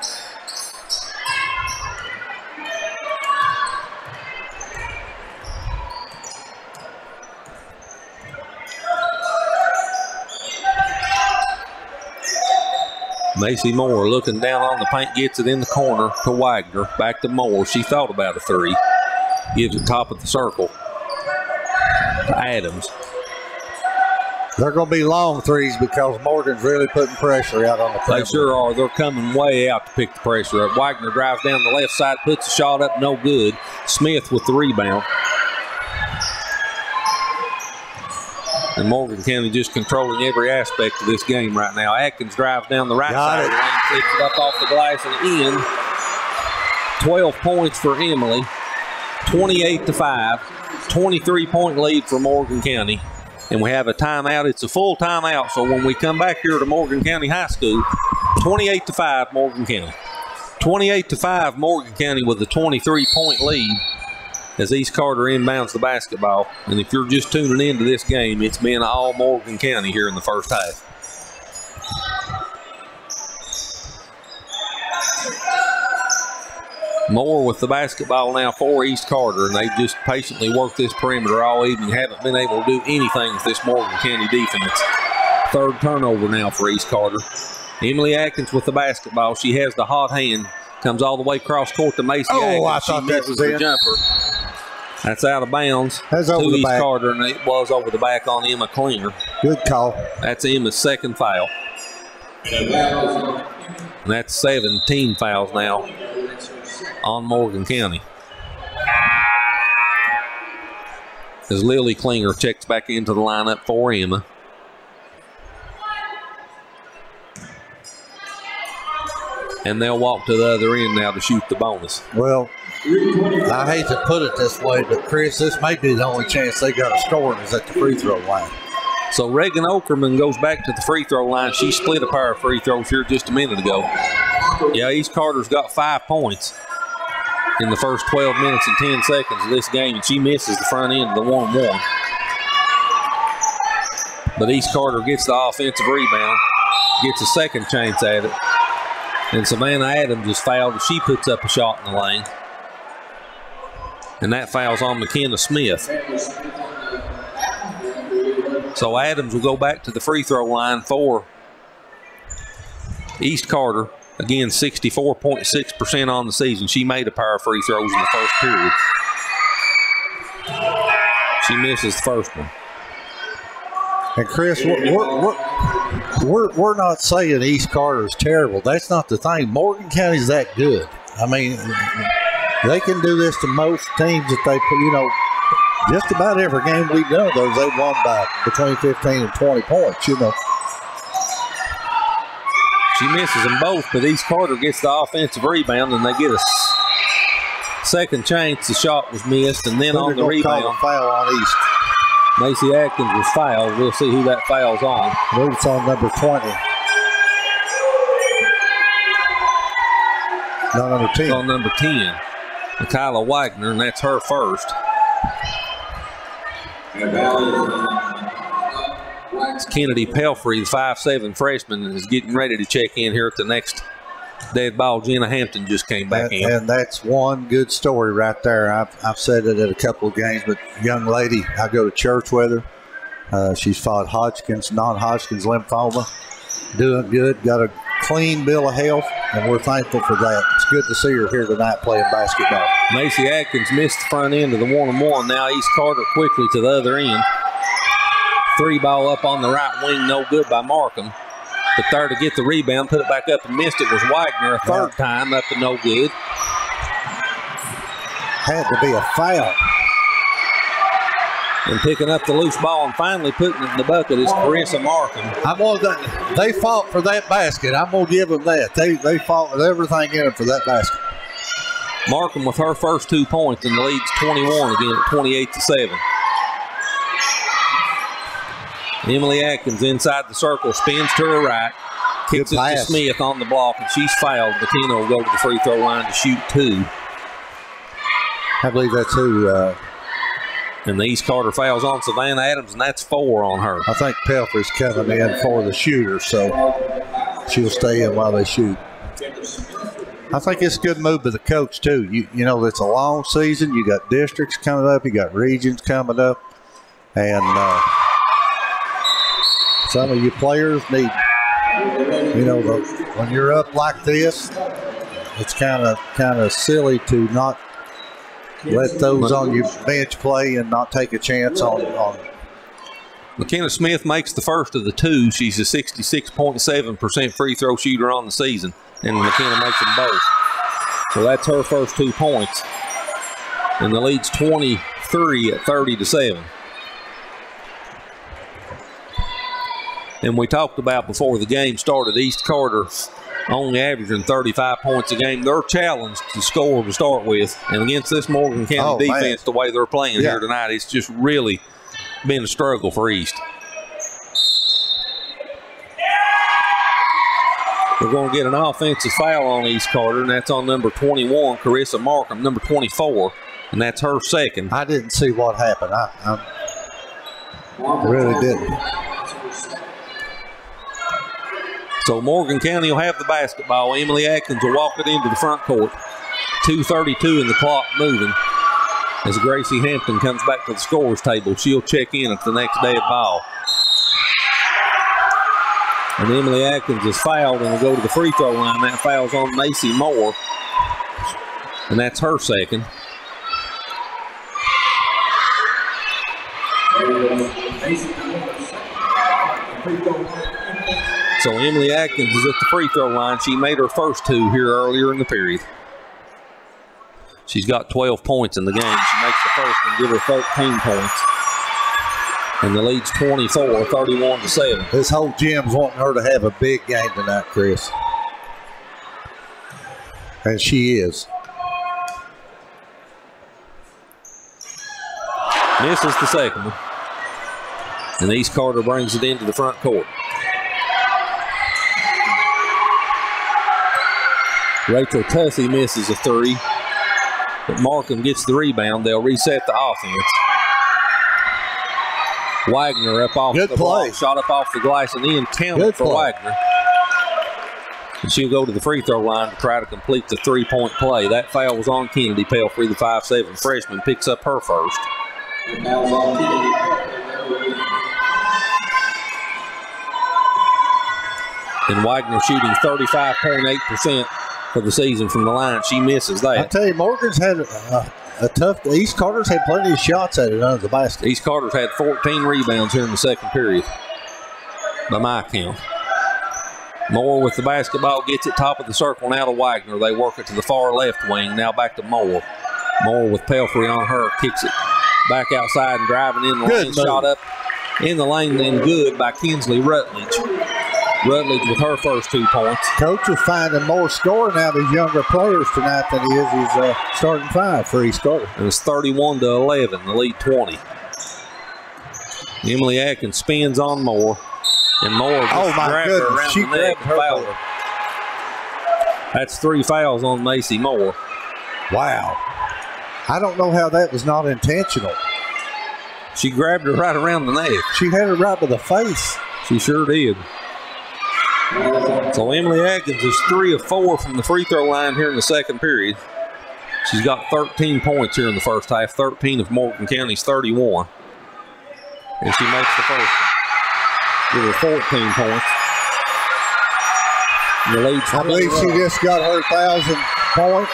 [SPEAKER 1] Macy Moore looking down on the paint, gets it in the corner to Wagner. Back to Moore. She thought about a 3. Gives it top of the circle to Adams.
[SPEAKER 2] They're going to be long threes because Morgan's really putting pressure out on the perimeter.
[SPEAKER 1] They sure are. They're coming way out to pick the pressure up. Wagner drives down the left side, puts a shot up, no good. Smith with the rebound. And Morgan County just controlling every aspect of this game right now. Atkins drives down the right side of the lane, flips it up off the glass and in. 12 points for Emily. 28-5. 23-point lead for Morgan County. And we have a timeout. It's a full timeout. So when we come back here to Morgan County High School, 28-5 Morgan County. 28-5 Morgan County with a 23-point lead as East Carter inbounds the basketball. And if you're just tuning into this game, it's been all Morgan County here in the first half. Moore with the basketball now for East Carter, and they just patiently worked this perimeter all evening. Haven't been able to do anything with this Morgan County defense. 3rd turnover now for East Carter. Emily Atkins with the basketball. She has the hot hand. Comes all the way across court to Macy Atkins.
[SPEAKER 2] I thought that was
[SPEAKER 1] the jumper. That's out of bounds
[SPEAKER 2] That's
[SPEAKER 1] to
[SPEAKER 2] over the
[SPEAKER 1] East
[SPEAKER 2] back.
[SPEAKER 1] Carter, and it was over the back on Emma Klinger.
[SPEAKER 2] Good call.
[SPEAKER 1] That's Emma's 2nd foul. And that's 17 fouls now on Morgan County. As Lily Klinger checks back into the lineup for Emma. And they'll walk to the other end now to shoot the bonus.
[SPEAKER 2] Well, I hate to put it this way, but Chris, this may be the only chance they got of scoring is at the free throw line.
[SPEAKER 1] So Reagan Okerman goes back to the free throw line. She split a pair of free throws here just a minute ago. Yeah, East Carter's got 5 points in the first 12 minutes and 10 seconds of this game, and she misses the front end of the 1-1. But East Carter gets the offensive rebound, gets a second chance at it, and Savannah Adams is fouled as she puts up a shot in the lane. And that foul's on McKenna Smith. So Adams will go back to the free throw line for East Carter. Again, 64.6% on the season. She made a pair of free throws in the first period. She misses the first one.
[SPEAKER 2] And Chris, we're not saying East Carter is terrible. That's not the thing. Morgan County's that good. I mean, they can do this to most teams that they put, you know, just about every game we've done those, they've won by between 15 and 20 points, you know.
[SPEAKER 1] She misses them both, but East Carter gets the offensive rebound, and they get a second chance. The shot was missed, and then on the rebound,
[SPEAKER 2] call a foul on East.
[SPEAKER 1] Macy Atkins was fouled. We'll see who that foul's on.
[SPEAKER 2] I believe it's on number 20. No, number 10.
[SPEAKER 1] It's on number 10, Michaela Wagner, and that's her first. It's Kennedy Pelfrey, the 5'7" freshman, is getting ready to check in here at the next dead ball. Jenna Hampton just came back in.
[SPEAKER 2] And that's one good story right there. I've said it at a couple of games, but young lady, I go to church with her. She's fought Hodgkin's, non-Hodgkin's lymphoma. Doing good, got a clean bill of health, and we're thankful for that. It's good to see her here tonight playing basketball.
[SPEAKER 1] Macy Atkins missed the front end of the 1-on-1. Now East Carter quickly to the other end. Three ball up on the right wing, no good by Markham. But there to get the rebound, put it back up and missed it was Wagner a third time up and no good.
[SPEAKER 2] Had to be a foul.
[SPEAKER 1] And picking up the loose ball and finally putting it in the bucket is Carissa Markham.
[SPEAKER 2] They fought for that basket. I'm going to give them that. They fought with everything in it for that basket.
[SPEAKER 1] Markham with her first 2 points and the lead's 21 again at 28-7. Emily Atkins inside the circle, spins to her right, kicks it to Smith on the block, and she's fouled. McKenna will go to the free throw line to shoot 2.
[SPEAKER 2] I believe that's who.
[SPEAKER 1] And the East Carter fouls on Savannah Adams, and that's 4 on her.
[SPEAKER 2] I think Pelfrey's coming in for the shooter, so she'll stay in while they shoot. I think it's a good move by the coach, too. You know, it's a long season. You got districts coming up. You got regions coming up. And some of you players need, you know, when you're up like this, it's kind of silly to not let those on your bench play and not take a chance on.
[SPEAKER 1] McKenna Smith makes the first of the 2. She's a 66.7% free throw shooter on the season, and McKenna makes them both. So that's her first 2 points. And the lead's 23 at 30-7. And we talked about before the game started, East Carter only averaging 35 points a game. They're challenged to score to start with. And against this Morgan County defense, the way they're playing here tonight, it's just really been a struggle for East. We're going to get an offensive foul on East Carter, and that's on number 21, Carissa Markham, number 24, and that's her second.
[SPEAKER 2] I didn't see what happened. I really didn't.
[SPEAKER 1] So Morgan County will have the basketball. Emily Atkins will walk it into the front court. 2:32 and the clock moving. As Gracie Hampton comes back to the scorer's table, she'll check in at the next day of ball. And Emily Atkins is fouled and will go to the free throw line. That foul's on Macy Moore, and that's her second. So Emily Atkins is at the free throw line. She made her first 2 here earlier in the period. She's got 12 points in the game. She makes the first and give her 13 points. And the lead's 24, 31-7.
[SPEAKER 2] This whole gym's wanting her to have a big game tonight, Chris. And she is.
[SPEAKER 1] Misses the second one. And East Carter brings it into the front court. Rachel Tussey misses a 3. But Markham gets the rebound. They'll reset the offense. Wagner up off the block, shot up off the glass and in. Talent for Wagner. And she'll go to the free throw line to try to complete the 3-point play. That foul was on Kennedy Pelfrey, the 5'7" freshman, picks up her first. And Wagner shooting 35.8% for the season from the line. She misses that.
[SPEAKER 2] I tell you, Morgan's had a tough. East Carter's had plenty of shots at it under the basket.
[SPEAKER 1] East Carter's had 14 rebounds here in the second period, by my count. Moore with the basketball, gets it top of the circle now to Wagner. They work it to the far left wing. Now back to Moore. Moore with Pelfrey on her, kicks it back outside and driving in the lane. Shot up in the lane and good by Kinsley Rutledge. Rutledge with her first 2 points.
[SPEAKER 2] Coach is finding more scoring out of his younger players tonight than he is his starting 5 for East Carter.
[SPEAKER 1] It was 31-11, the lead 20. Emily Atkins spins on Moore, and Moore just grabbed her around the neck and fouled her. That's 3 fouls on Macy Moore.
[SPEAKER 2] Wow. I don't know how that was not intentional.
[SPEAKER 1] She grabbed her right around the neck.
[SPEAKER 2] She had her right by the face.
[SPEAKER 1] She sure did. So Emily Atkins is 3 of 4 from the free throw line here in the second period. She's got 13 points here in the first half, 13 of Morgan County's 31. And she makes the first one. Give her 14 points. And the lead's
[SPEAKER 2] I believe she just got her 1,000th point.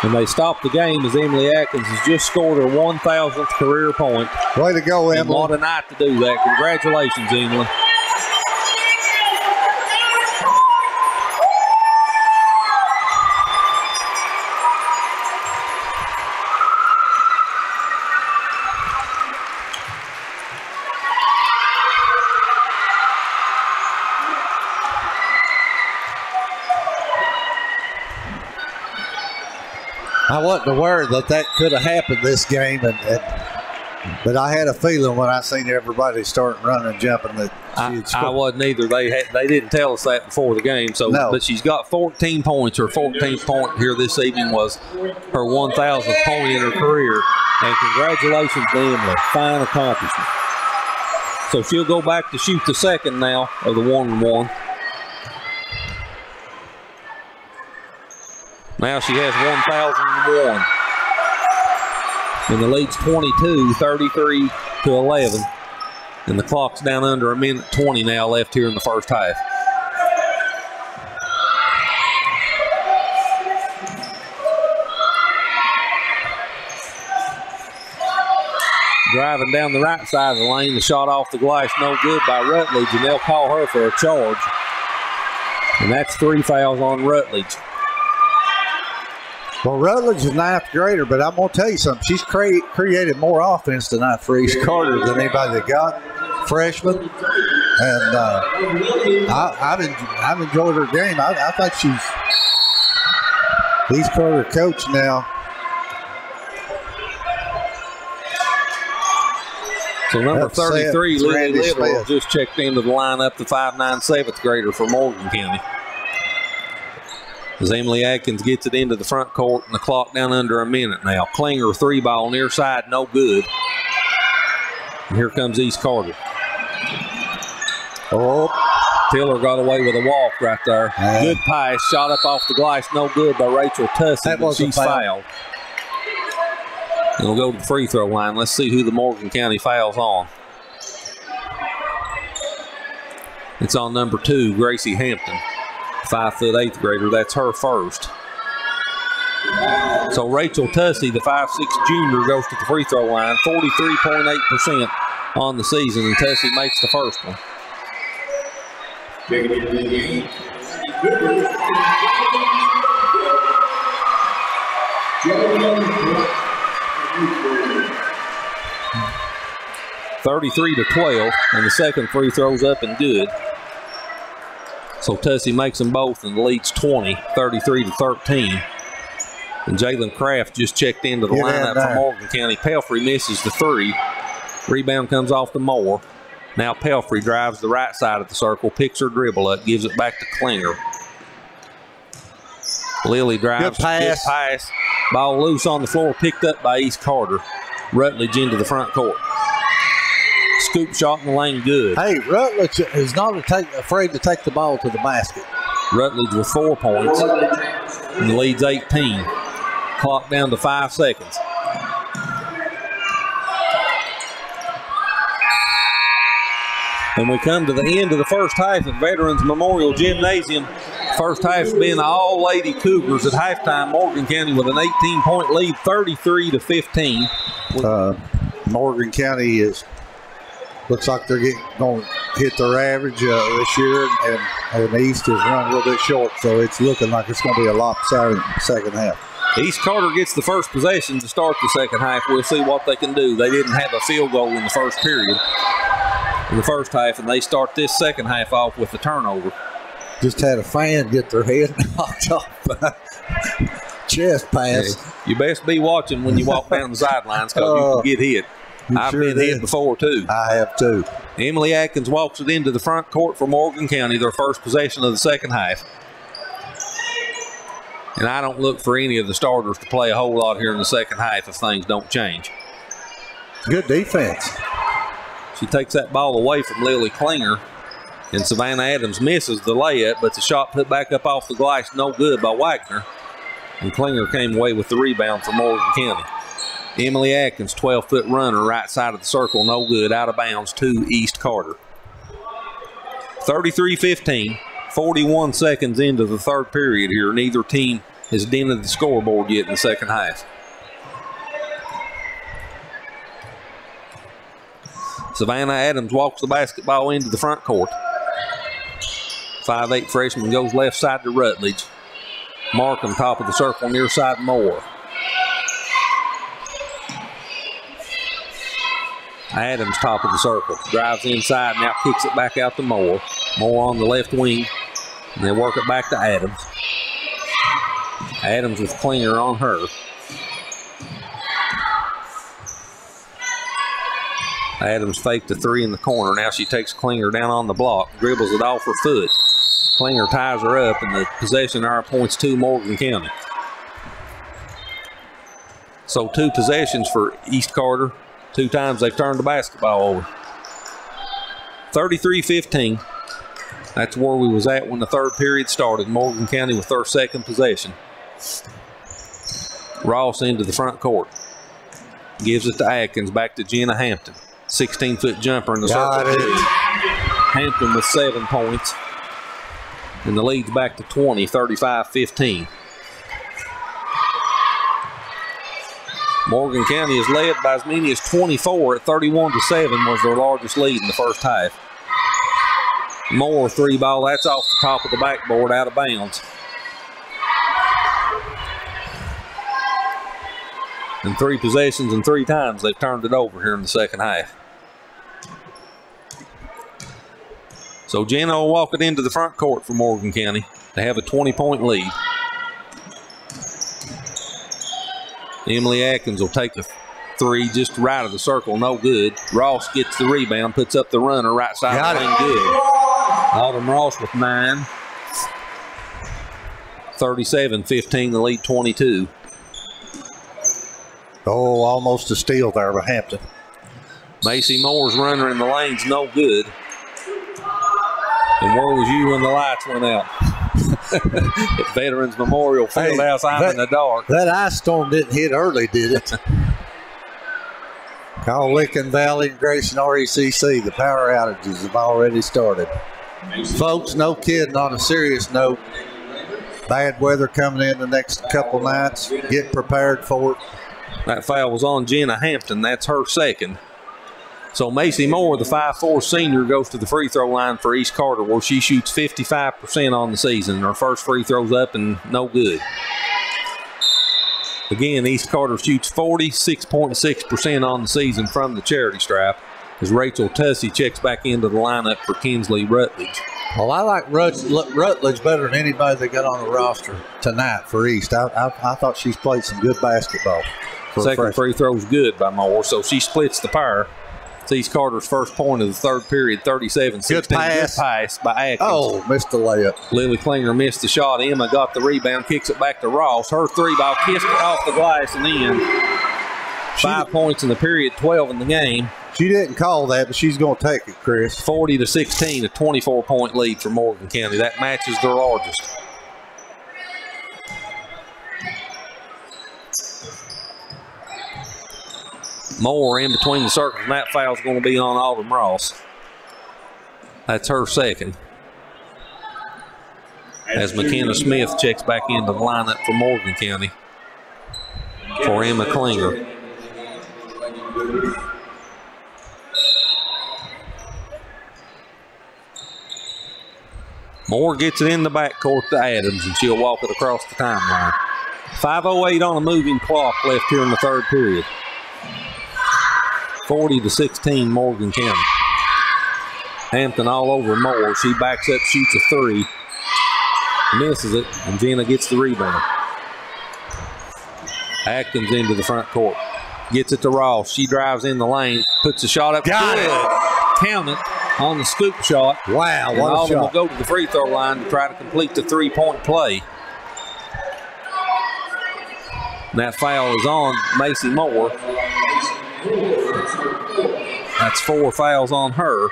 [SPEAKER 1] And they stopped the game as Emily Atkins has just scored her 1,000th career point.
[SPEAKER 2] Way to go, Emily.
[SPEAKER 1] And what a night to do that. Congratulations, Emily.
[SPEAKER 2] I wasn't aware that could have happened this game, but I had a feeling when I seen everybody starting running and jumping that
[SPEAKER 1] I wasn't either. They didn't tell us that before the game. So,
[SPEAKER 2] no.
[SPEAKER 1] But she's got 14 points. Her 14th point here this evening was her 1,000th point in her career. And congratulations to Emily. Fine accomplishment. So she'll go back to shoot the second now of the 1-on-1. Now she has 1,001. And the lead's 22, 33 to 11. And the clock's down under 1:20 now left here in the first half. Driving down the right side of the lane, the shot off the glass, no good by Rutledge, and they'll call her for a charge. And that's 3 fouls on Rutledge.
[SPEAKER 2] Well, Rutledge is ninth grader, but I'm going to tell you something. She's created more offense tonight for East Carter than anybody that got. Freshman. And I've enjoyed her game. I think she's East Carter coach now.
[SPEAKER 1] So number 33, Lily Little, just checked into the lineup, the 5'9", 7th grader for Morgan County. As Emily Atkins gets it into the front court and the clock down under a minute now. Klinger 3-ball near side, no good. And here comes East Carter.
[SPEAKER 2] Oh,
[SPEAKER 1] Tiller got away with a walk right there. Good pass, shot up off the glass, no good by Rachel Tussey, but she's fouled. And we'll go to the free throw line. Let's see who the Morgan County foul's on. It's on number 2, Gracie Hampton. 5'8" 8th grader, that's her first. So Rachel Tussey, the 5'6" junior, goes to the free throw line, 43.8% on the season, and Tussey makes the first one. (33-12), and the second free throw's up and good. So Tussey makes them both, and the lead's 20, 33-13. And Jalen Kraft just checked into the lineup for Morgan County. Pelfrey misses the 3. Rebound comes off to Moore. Now Pelfrey drives the right side of the circle, picks her dribble up, gives it back to Klinger. Lily drives, good pass. Ball loose on the floor, picked up by East Carter. Rutledge into the front court. Scoop shot in the lane, good.
[SPEAKER 2] Hey, Rutledge is not afraid to take the ball to the basket.
[SPEAKER 1] Rutledge with 4 points, and the lead's 18. Clock down to 5 seconds. And we come to the end of the first half at Veterans Memorial Gymnasium. First half's been all-lady Cougars at halftime. Morgan County with an 18-point lead, 33-15.
[SPEAKER 2] Morgan County looks like they're going to hit their average this year, and East has run a little bit short, so it's looking like it's going to be a lopsided second half.
[SPEAKER 1] East Carter gets the first possession to start the second half. We'll see what they can do. They didn't have a field goal in the first period, in the first half, and they start this second half off with a turnover.
[SPEAKER 2] Just had a fan get their head knocked off by chest pass.
[SPEAKER 1] Hey, you best be watching when you walk down the sidelines because you can get hit. I've been hit before, too.
[SPEAKER 2] I have, too.
[SPEAKER 1] Emily Atkins walks it into the front court for Morgan County, their first possession of the second half. And I don't look for any of the starters to play a whole lot here in the second half if things don't change.
[SPEAKER 2] Good defense.
[SPEAKER 1] She takes that ball away from Lily Klinger, and Savannah Adams misses the layup, but the shot put back up off the glass, no good by Wagner. And Klinger came away with the rebound for Morgan County. Emily Atkins, 12-foot runner, right side of the circle, no good, out of bounds to East Carter. 33-15, 41 seconds into the third period here. Neither team has dented the scoreboard yet in the second half. Savannah Adams walks the basketball into the front court. 5'8" freshman goes left side to Rutledge. Markham top of the circle, near side Moore. Adams top of the circle. Drives inside, now kicks it back out to Moore. Moore on the left wing. And they work it back to Adams. Adams with Klinger on her. Adams faked the three in the corner. Now she takes Klinger down on the block, dribbles it off her foot. Klinger ties her up, and the possession arrow points to Morgan County. So 2 possessions for East Carter. 2 times they've turned the basketball over. 33-15. That's where we was at when the third period started. Morgan County with their second possession. Ross into the front court. Gives it to Atkins, back to Jenna Hampton. 16-foot jumper in the circle. Hampton with 7 points. And the lead's back to 20, 35-15. Morgan County is led by as many as 24 at 31-7 was their largest lead in the first half. Moore 3 ball, that's off the top of the backboard, out of bounds. And 3 possessions and 3 times they've turned it over here in the second half. So Jenna will walk it into the front court for Morgan County. They have a 20-point lead. Emily Atkins will take the 3 just right of the circle, no good. Ross gets the rebound, puts up the runner, right side of the lane, good. Autumn Ross with 9. 37-15, the lead 22.
[SPEAKER 2] Oh, almost a steal there by Hampton.
[SPEAKER 1] Macy Moore's runner in the lane's no good. And where was you when the lights went out? At Veterans Memorial Fieldhouse, I'm in the dark.
[SPEAKER 2] That ice storm didn't hit early, did it? Call Licking Valley and Grayson RECC. The power outages have already started. Folks, no kidding, on a serious note, bad weather coming in the next couple nights. Get prepared for it.
[SPEAKER 1] That foul was on Jenna Hampton. That's her second. So Macy Moore, the 5'4" senior, goes to the free throw line for East Carter, where she shoots 55% on the season. Her first free throw's up and no good. Again, East Carter shoots 46.6% on the season from the charity stripe, as Rachel Tussey checks back into the lineup for Kinsley Rutledge.
[SPEAKER 2] Well, I like Rutledge better than anybody they got on the roster tonight for East. I thought she's played some good basketball.
[SPEAKER 1] Second free throw's good by Moore, so she splits the pair. It's East Carter's first point of the third period, 37-16.
[SPEAKER 2] Good pass.
[SPEAKER 1] Good pass by Atkins.
[SPEAKER 2] Oh, missed the layup.
[SPEAKER 1] Lily Klinger missed the shot. Emma got the rebound, kicks it back to Ross. Her 3-ball kissed it off the glass and in. 5 points in the period, 12 in the game.
[SPEAKER 2] She didn't call that, but she's going to take it, Chris.
[SPEAKER 1] 40-16, a 24-point lead for Morgan County. That matches their largest. Moore in between the circles, and that foul's going to be on Autumn Ross. That's her second. As McKenna Smith checks back into the lineup for Morgan County for Emma Klinger. Moore gets it in the backcourt to Adams, and she'll walk it across the timeline. 5:08 on a moving clock left here in the third period. 40-16 Morgan County. Hampton all over Moore. She backs up, shoots a 3. Misses it, and Jenna gets the rebound. Atkins into the front court. Gets it to Ross. She drives in the lane, puts the shot up.
[SPEAKER 2] Got it.
[SPEAKER 1] Count it on the scoop shot.
[SPEAKER 2] Wow,
[SPEAKER 1] and
[SPEAKER 2] what a
[SPEAKER 1] Auburn
[SPEAKER 2] shot.
[SPEAKER 1] will go to the free throw line to try to complete the 3-point play. And that foul is on Macy Moore. That's 4 fouls on her.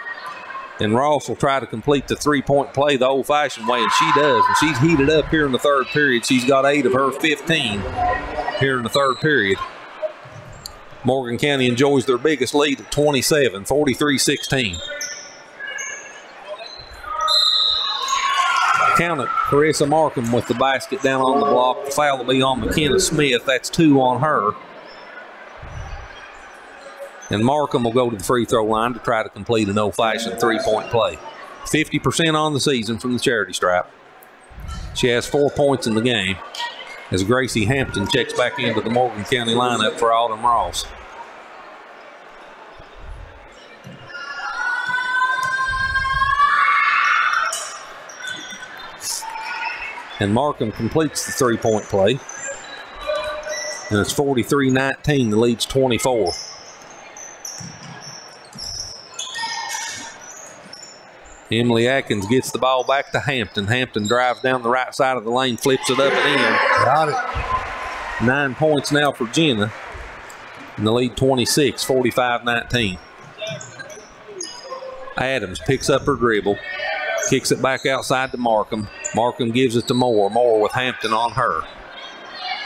[SPEAKER 1] And Ross will try to complete the 3-point play the old-fashioned way, and she does. And she's heated up here in the third period. She's got 8 of her 15 here in the third period. Morgan County enjoys their biggest lead of 27, 43-16. Count it. Carissa Markham with the basket down on the block. The foul will be on McKenna Smith. That's 2 on her. And Markham will go to the free throw line to try to complete an old-fashioned three-point play. 50% on the season from the charity stripe. She has 4 points in the game as Gracie Hampton checks back into the Morgan County lineup for Autumn Ross. And Markham completes the three-point play. And it's 43-19. The lead's 24. Emily Atkins gets the ball back to Hampton. Hampton drives down the right side of the lane, flips it up and in.
[SPEAKER 2] Got it.
[SPEAKER 1] 9 points now for Jenna. And the lead 26, 45-19. Adams picks up her dribble, kicks it back outside to Markham. Markham gives it to Moore. Moore with Hampton on her.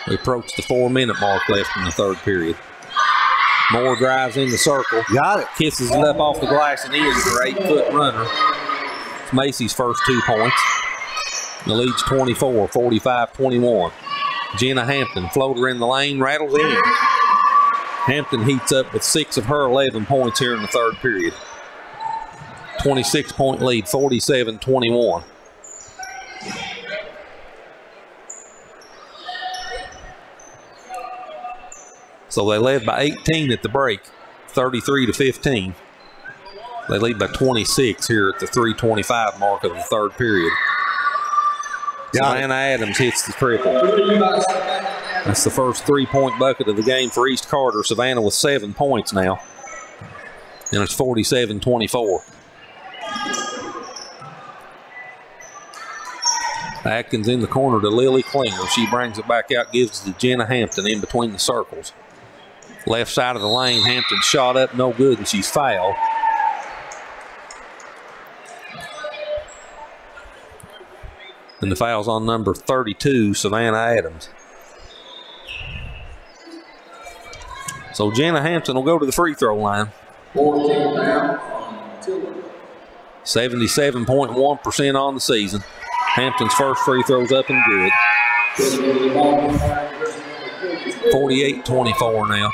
[SPEAKER 1] We approach the 4-minute mark left in the third period. Moore drives in the circle.
[SPEAKER 2] Got it.
[SPEAKER 1] Kisses it up off the glass and in for 8-foot runner. It's Macy's first 2 points. The lead's 24, 45-21. Jenna Hampton, floater in the lane, rattles in. Hampton heats up with 6 of her 11 points here in the third period. 26-point lead, 47-21. So they led by 18 at the break, 33-15. They lead by 26 here at the 3:25 mark of the third period. Savannah Adams hits the triple. That's the first 3-point bucket of the game for East Carter. Savannah with 7 points now. And it's 47-24. Atkins in the corner to Lily Klinger. She brings it back out, gives it to Jenna Hampton in between the circles. Left side of the lane, Hampton shot up, no good, and she's fouled. And the foul's on number 32, Savannah Adams. So Jenna Hampton will go to the free throw line. 77.1% on the season. Hampton's first free throw's up and good. 48-24 now.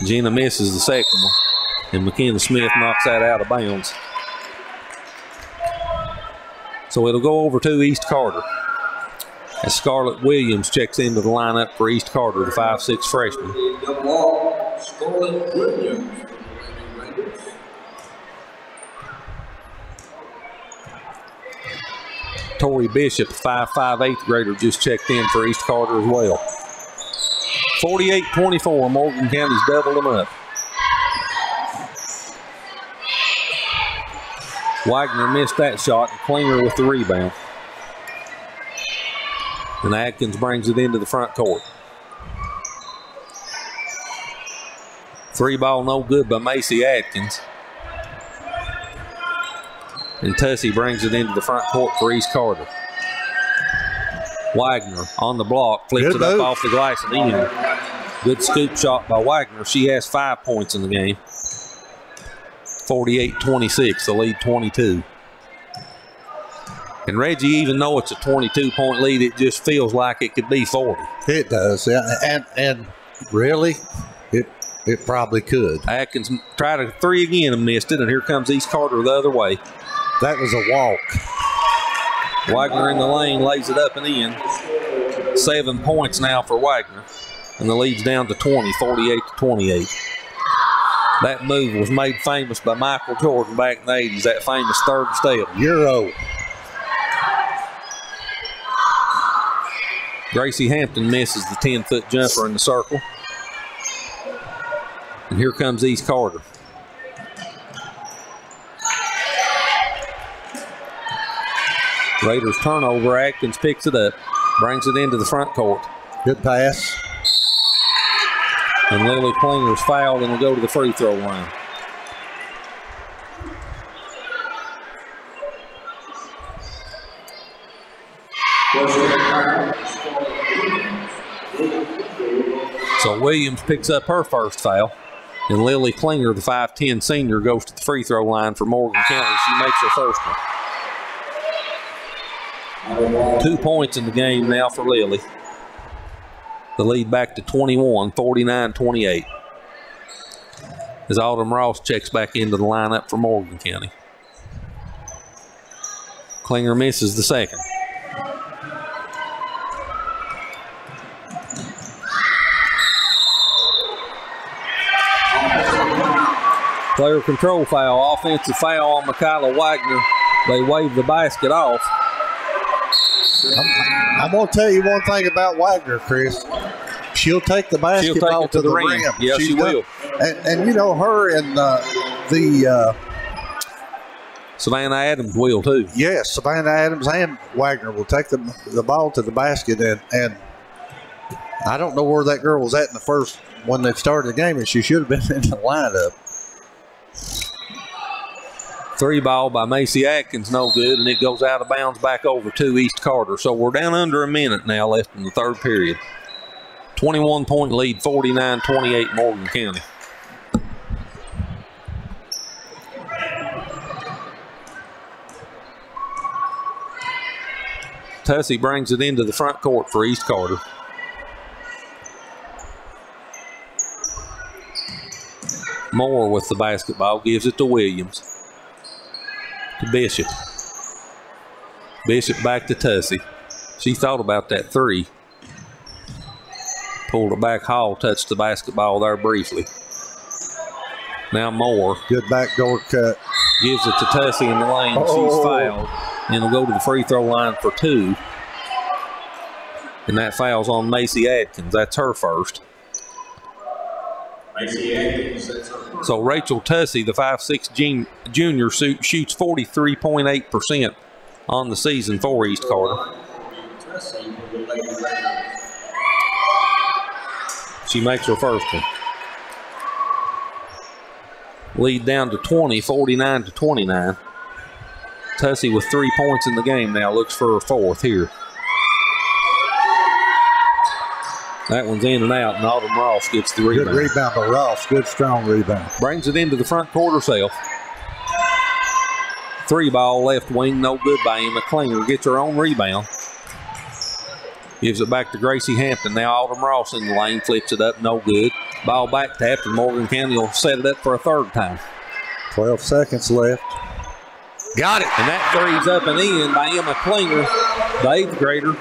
[SPEAKER 1] Jenna misses the second one, and McKenna Smith knocks that out of bounds. So it'll go over to East Carter as Scarlett Williams checks into the lineup for East Carter, the 5'6" freshman. Scarlett Williams. Tori Bishop, 5'5" 8th grader, just checked in for East Carter as well. 48-24, Morgan County's doubled them up. Wagner missed that shot, and Klinger with the rebound. And Atkins brings it into the front court. 3 ball no good by Macy Atkins. And Tussey brings it into the front court for East Carter. Wagner on the block, flips it up off the glass and in. Good scoop shot by Wagner. She has 5 points in the game. 48-26, the lead 22. And Reggie, even though it's a 22-point lead, it just feels like it could be 40.
[SPEAKER 2] It does, yeah. And really, it probably could.
[SPEAKER 1] Atkins tried a 3 again and missed it, and here comes East Carter the other way.
[SPEAKER 2] That was a walk.
[SPEAKER 1] Wagner in the lane, lays it up and in. 7 points now for Wagner, and the lead's down to 20, 48-28. That move was made famous by Michael Jordan back in the 80s, that famous third step.
[SPEAKER 2] Euro.
[SPEAKER 1] Gracie Hampton misses the 10-foot jumper in the circle. And here comes East Carter. Raiders turnover. Atkins picks it up, brings it into the front court.
[SPEAKER 2] Good pass.
[SPEAKER 1] And Lily Klinger's fouled and will go to the free throw line. Williams picks up her first foul. And Lily Klinger, the 5'10 senior, goes to the free throw line for Morgan County. She makes her first one. 2 points in the game now for Lily. The lead back to 21, 49-28. As Autumn Ross checks back into the lineup for Morgan County. Klinger misses the second. Player control foul, offensive foul on Michaela Wagner. They wave the basket off.
[SPEAKER 2] I'm going to tell you one thing about Wagner, Chris. She'll take the basketball to the rim.
[SPEAKER 1] Yeah, she will.
[SPEAKER 2] And you know, her and
[SPEAKER 1] Savannah Adams will too.
[SPEAKER 2] Yes, Savannah Adams and Wagner will take the ball to the basket. And I don't know where that girl was at in the first when they started the game, and she should have been in the lineup.
[SPEAKER 1] 3 ball by Macy Atkins, no good, and it goes out of bounds back over to East Carter. So we're down under a minute now left in the third period. 21-point lead, 49-28 Morgan County. Tussey brings it into the front court for East Carter. Moore with the basketball, gives it to Williams. To Bishop. Bishop back to Tussey. She thought about that three. Pulled it back. Hall touched the basketball there briefly. Now Moore.
[SPEAKER 2] Good backdoor cut.
[SPEAKER 1] Gives it to Tussey in the lane. She's fouled. And will go to the free throw line for 2. And that foul's on Macy Atkins. That's her first. So Rachel Tussey, the 5'6 junior, shoots 43.8% on the season for East Carter. She makes her first one. Lead down to 20, 49-29. Tussey with 3 points in the game now, looks for her fourth here. That one's in and out, and Autumn Ross gets the rebound.
[SPEAKER 2] Good rebound by Ross. Good, strong rebound.
[SPEAKER 1] Brings it into the front court herself. 3 ball left wing, no good by Emma Klinger. Gets her own rebound. Gives it back to Gracie Hampton. Now Autumn Ross in the lane, flips it up, no good. Ball back tapped, and Morgan County will set it up for a third time.
[SPEAKER 2] 12 seconds left.
[SPEAKER 1] Got it. And that three's up and in by Emma Klinger, the 8th grader.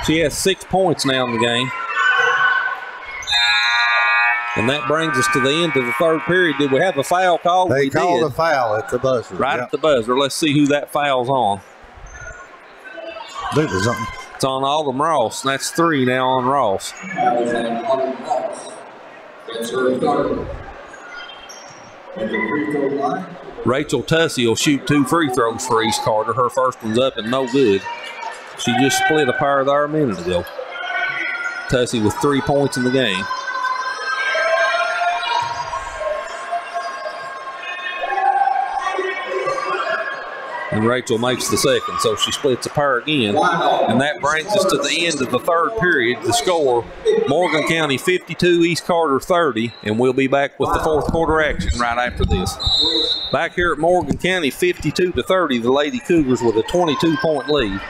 [SPEAKER 1] She has 6 points now in the game. And that brings us to the end of the third period. Did we have a foul call?
[SPEAKER 2] They called a foul at the buzzer.
[SPEAKER 1] Right at the buzzer. Let's see who that foul's on.
[SPEAKER 2] I think there's something.
[SPEAKER 1] It's on Autumn Ross. That's 3 now on Ross.
[SPEAKER 5] That's her third. At the free throw line.
[SPEAKER 1] Rachel Tussey will shoot 2 free throws for East Carter. Her first one's up and no good. She just split a pair there a minute ago. Tussey with 3 points in the game. And Rachel makes the second, so she splits a pair again. And that brings us to the end of the third period. The score, Morgan County 52, East Carter 30, and we'll be back with the fourth quarter action right after this. Back here at Morgan County, 52-30, the Lady Cougars with a 22-point lead.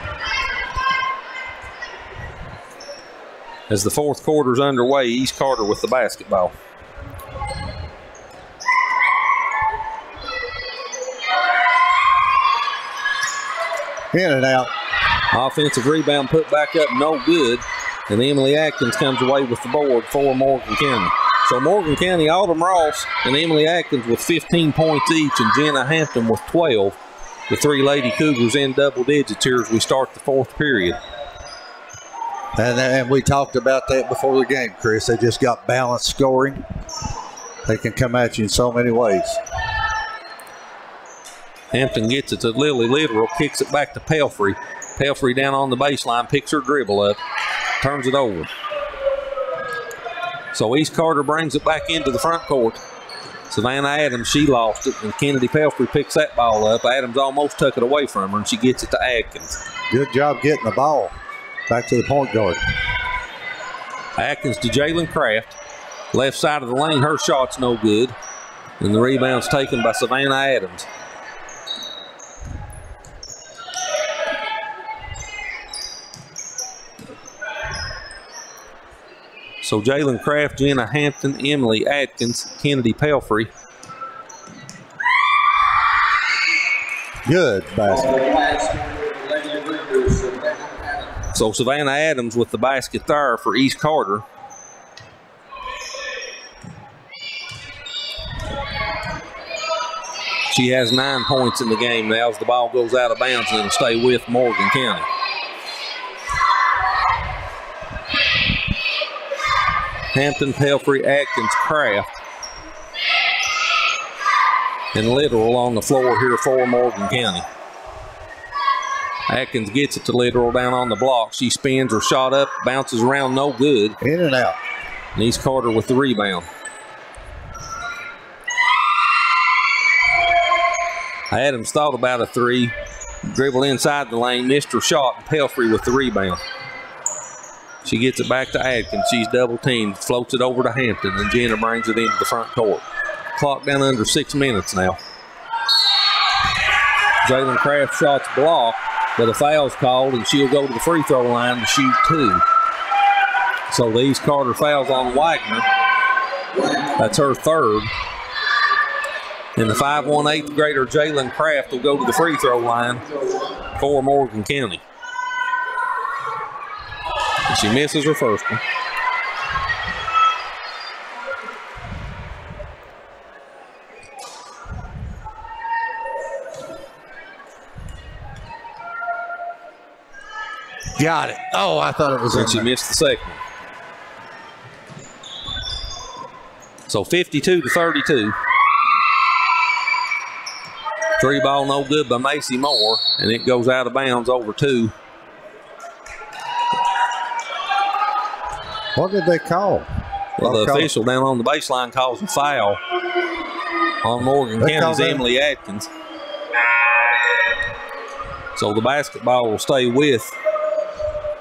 [SPEAKER 1] As the fourth quarter's underway, East Carter with the basketball.
[SPEAKER 2] In and out.
[SPEAKER 1] Offensive rebound put back up, no good. And Emily Atkins comes away with the board for Morgan County. So Morgan County, Autumn Ross and Emily Atkins with 15 points each, and Jenna Hampton with 12. The 3 Lady Cougars in double digits here as we start the fourth period.
[SPEAKER 2] And we talked about that before the game, Chris. They just got balanced scoring. They can come at you in so many ways.
[SPEAKER 1] Hampton gets it to Lily Littoral, kicks it back to Pelfrey. Pelfrey down on the baseline, picks her dribble up, turns it over. So East Carter brings it back into the front court. Savannah Adams, she lost it, and Kennedy Pelfrey picks that ball up. Adams almost took it away from her, and she gets it to Atkins.
[SPEAKER 2] Good job getting the ball back to the point guard.
[SPEAKER 1] Atkins to Jalen Kraft. Left side of the lane, her shot's no good. And the rebound's taken by Savannah Adams. So Jalen Kraft, Jenna Hampton, Emily Atkins, Kennedy Pelfrey.
[SPEAKER 2] Good basket.
[SPEAKER 1] So Savannah Adams with the basket there for East Carter. She has 9 points in the game now as the ball goes out of bounds and it'll stay with Morgan County. Hampton, Pelfrey, Atkins, Kraft, and Literal on the floor here for Morgan County. Atkins gets it to Literal down on the block. She spins her shot up, bounces around, no good.
[SPEAKER 2] In and out.
[SPEAKER 1] And East Carter with the rebound. Adams thought about a three, dribbled inside the lane, missed her shot, and Pelfrey with the rebound. She gets it back to Atkins. She's double teamed, floats it over to Hampton, and Jenna brings it into the front court. Clock down under 6 minutes now. Jalen Kraft shot's blocked, but a foul's called, and she'll go to the free throw line to shoot 2. So the East Carter fouls on Wagner. That's her 3rd. And the 5'1" 8th grader Jalen Kraft will go to the free throw line for Morgan County. And she misses her first one.
[SPEAKER 2] Got it. Oh, I thought it was in
[SPEAKER 1] And she
[SPEAKER 2] there.
[SPEAKER 1] missed the second one. So 52-32. 3 ball no good by Macy Moore, and it goes out of bounds over 2.
[SPEAKER 2] What did they call?
[SPEAKER 1] Well, the official down on the baseline calls a foul on Morgan County's Emily Atkins. So the basketball will stay with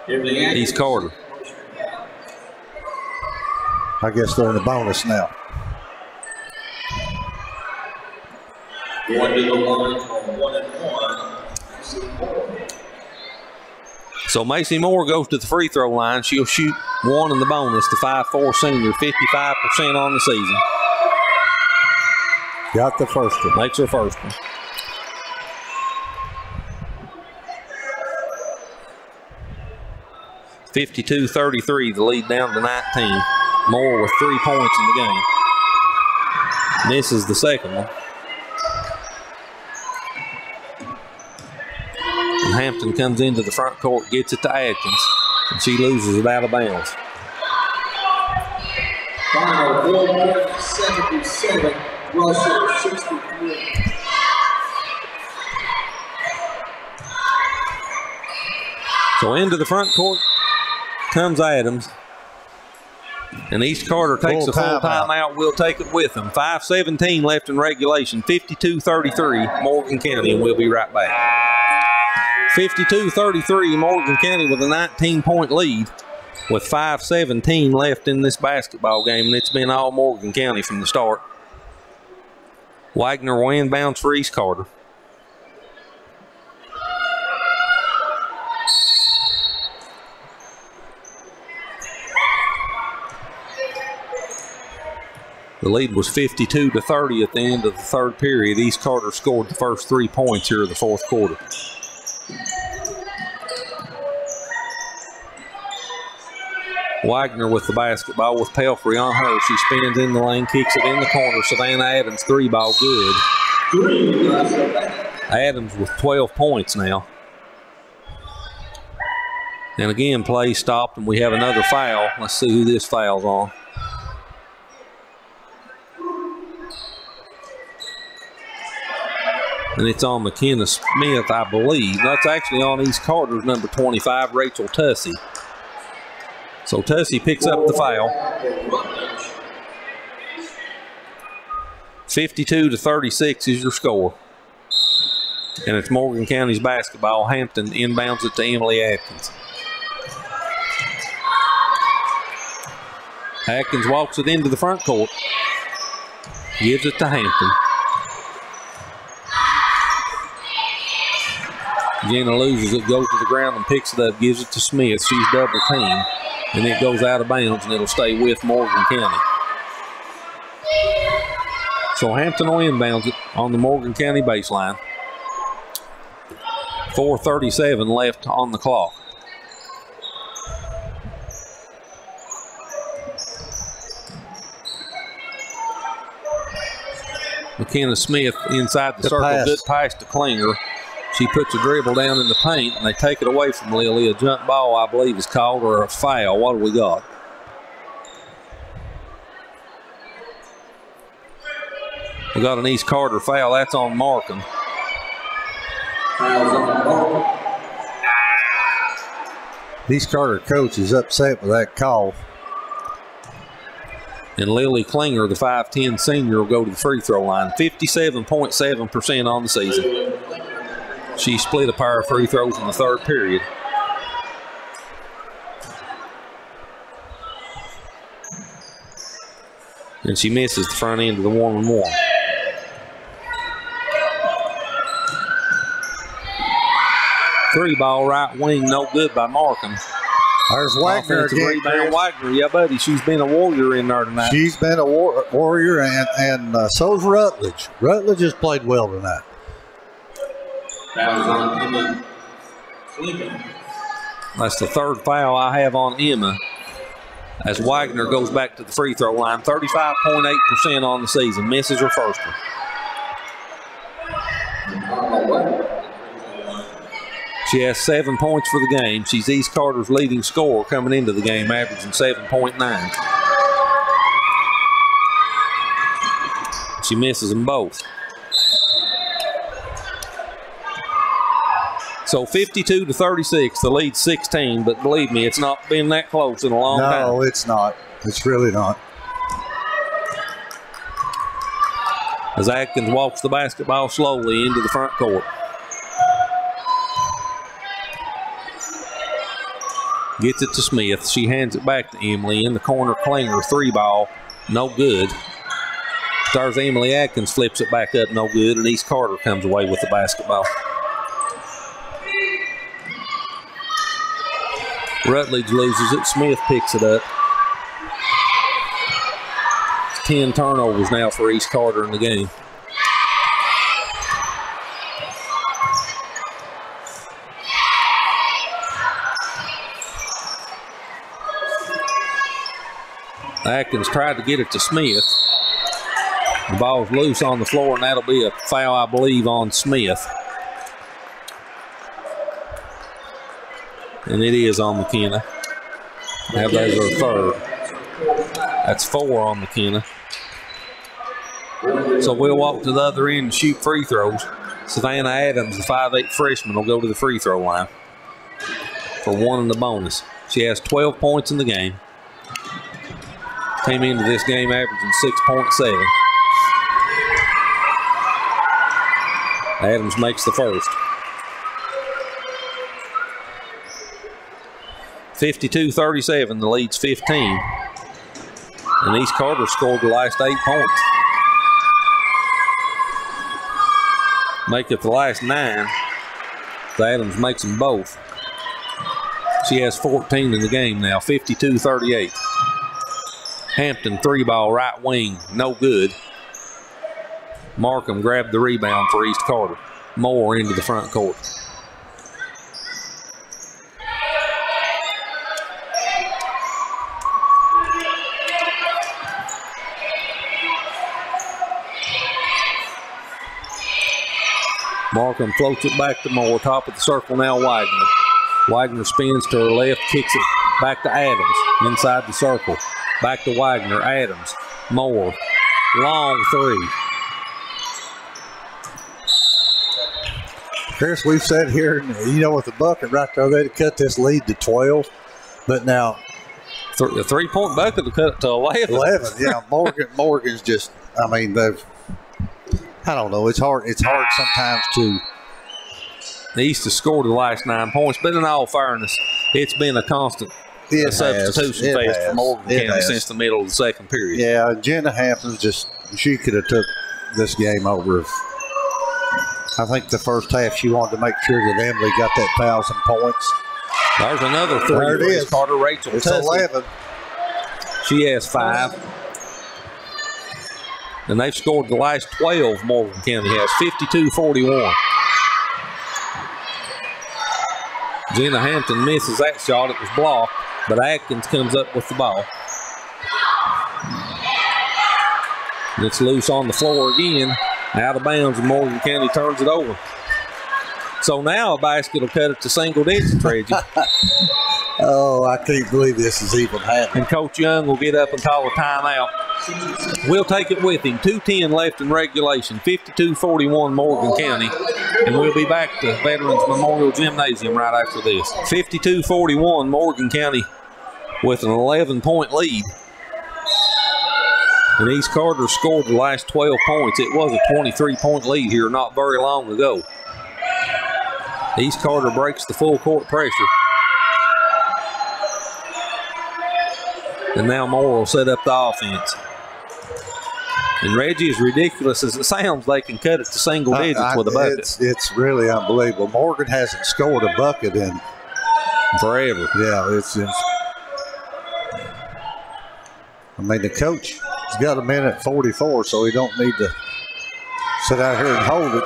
[SPEAKER 1] East Carter.
[SPEAKER 2] I guess they're in the bonus now.
[SPEAKER 5] Going to the line on 1-1.
[SPEAKER 1] So Macy Moore goes to the free throw line. She'll shoot 1 in the bonus. The 5'4" senior, 55% on the season.
[SPEAKER 2] Got the first one.
[SPEAKER 1] Makes her first one. (52-33), the lead down to 19. Moore with 3 points in the game. Misses the second one. And Hampton comes into the front court, gets it to Atkins, and she loses it out of bounds.
[SPEAKER 5] Final 4.77, Russell 63.
[SPEAKER 1] So into the front court comes Adams. And East Carter takes a full timeout. We'll take it with them. 5:17 left in regulation. 52-33 Morgan County, and we'll be right back. 52-33 Morgan County with a 19-point lead with 5:17 left in this basketball game, and it's been all Morgan County from the start. Wagner will inbounds for East Carter. The lead was 52-30 at the end of the third period. East Carter scored the first 3 points here in the fourth quarter. Wagner with the basketball with Pelfrey on her. She spins in the lane, kicks it in the corner. Savannah Adams, 3 ball good. Adams with 12 points now. And again, play stopped, and we have another foul. Let's see who this foul's on. And it's on McKenna Smith, I believe. That's actually on East Carter's number 25, Rachel Tussey. So Tussey picks up the foul. 52-36 is your score. And it's Morgan County's basketball. Hampton inbounds it to Emily Atkins. Atkins walks it into the front court. Gives it to Hampton. Jenna loses it, goes to the ground and picks it up, gives it to Smith. She's double teamed, and it goes out of bounds, and it'll stay with Morgan County. So Hampton will inbounds it on the Morgan County baseline. 4:37 left on the clock. McKenna Smith inside the circle, good pass to Klinger. She puts a dribble down in the paint, and they take it away from Lily. A jump ball, I believe, is called, or a foul. What do we got? We got an East Carter foul. That's on Markham.
[SPEAKER 2] East Carter coach is upset with that call.
[SPEAKER 1] And Lily Klinger, the 5'10 senior, will go to the free throw line. 57.7% on the season. She split a pair of free throws in the third period. And she misses the front end of the 1-on-1. Three ball right wing, no good by Markham.
[SPEAKER 2] There's Wagner
[SPEAKER 1] Offensive
[SPEAKER 2] again.
[SPEAKER 1] rebound, Wagner. Yeah, buddy, she's been a warrior in there tonight.
[SPEAKER 2] She's been a warrior, and so's Rutledge. Rutledge has played well tonight.
[SPEAKER 1] That's the third foul I have on Emma as Wagner goes back to the free throw line. 35.8% on the season. Misses her first one. She has 7 points for the game. She's East Carter's leading scorer coming into the game, averaging 7.9. She misses them both. So 52-36, the lead 16, but believe me, it's not been that close in a long time.
[SPEAKER 2] No, it's not. It's really not.
[SPEAKER 1] As Atkins walks the basketball slowly into the front court. Gets it to Smith. She hands it back to Emily. In the corner, Klinger, three ball, no good. Stars Emily Atkins flips it back up, no good, and East Carter comes away with the basketball. Rutledge loses it. Smith picks it up. It's 10 turnovers now for East Carter in the game. Atkins tried to get it to Smith. The ball's loose on the floor, and that'll be a foul, I believe, on Smith. And it is on McKenna. Now there's her third. That's 4 on McKenna. So we'll walk to the other end and shoot free throws. Savannah Adams, the 5'8 freshman, will go to the free throw line for one in the bonus. She has 12 points in the game. Came into this game averaging 6.7. Adams makes the first. 52-37, the lead's 15. And East Carter scored the last 8 points. Make it the last 9. Adams makes them both. She has 14 in the game now, 52-38. Hampton, three ball, right wing, no good. Markham grabbed the rebound for East Carter. Moore into the front court. Markham floats it back to Moore. Top of the circle now, Wagner. Wagner spins to her left, kicks it back to Adams. Inside the circle. Back to Wagner. Adams. Moore. Long three.
[SPEAKER 2] Chris, we've said here, you know, with the bucket right there, they'd cut this lead to 12. But now,
[SPEAKER 1] The 3-point bucket to cut it to 11.
[SPEAKER 2] 11, yeah. Morgan's just, I mean, they've, I don't know. It's hard sometimes to.
[SPEAKER 1] The East has scored the last 9 points, but in all fairness, it's been a constant a substitution fest for Morgan County since the middle of the second period.
[SPEAKER 2] Yeah, Jenna Hampton's she could have took this game over. I think the first half she wanted to make sure that Emily got that 1,000 points.
[SPEAKER 1] There's another three.
[SPEAKER 2] There it is.
[SPEAKER 1] Carter Rachel.
[SPEAKER 2] It's
[SPEAKER 1] Tussey.
[SPEAKER 2] 11.
[SPEAKER 1] She has 5. And they've scored the last 12, Morgan County has, 52-41. Jenna Hampton misses that shot. It was blocked, but Atkins comes up with the ball. And it's loose on the floor again. Out of bounds, and Morgan County turns it over. So now a basket will cut it to single digits, Reggie.
[SPEAKER 2] Oh, I can't believe this is even happening.
[SPEAKER 1] And Coach Young will get up and call a timeout. We'll take it with him. 2:10 left in regulation. 52-41 Morgan County. And we'll be back to Veterans Memorial Gymnasium right after this. 52-41 Morgan County with an 11-point lead. And East Carter scored the last 12 points. It was a 23-point lead here not very long ago. East Carter breaks the full court pressure. And now Moore will set up the offense. And Reggie, as ridiculous as it sounds, they can cut it to single digits with a bucket.
[SPEAKER 2] It's really unbelievable. Morgan hasn't scored a bucket in
[SPEAKER 1] forever.
[SPEAKER 2] Yeah, I mean, the coach has got a minute 44, so he don't need to sit out here and hold it.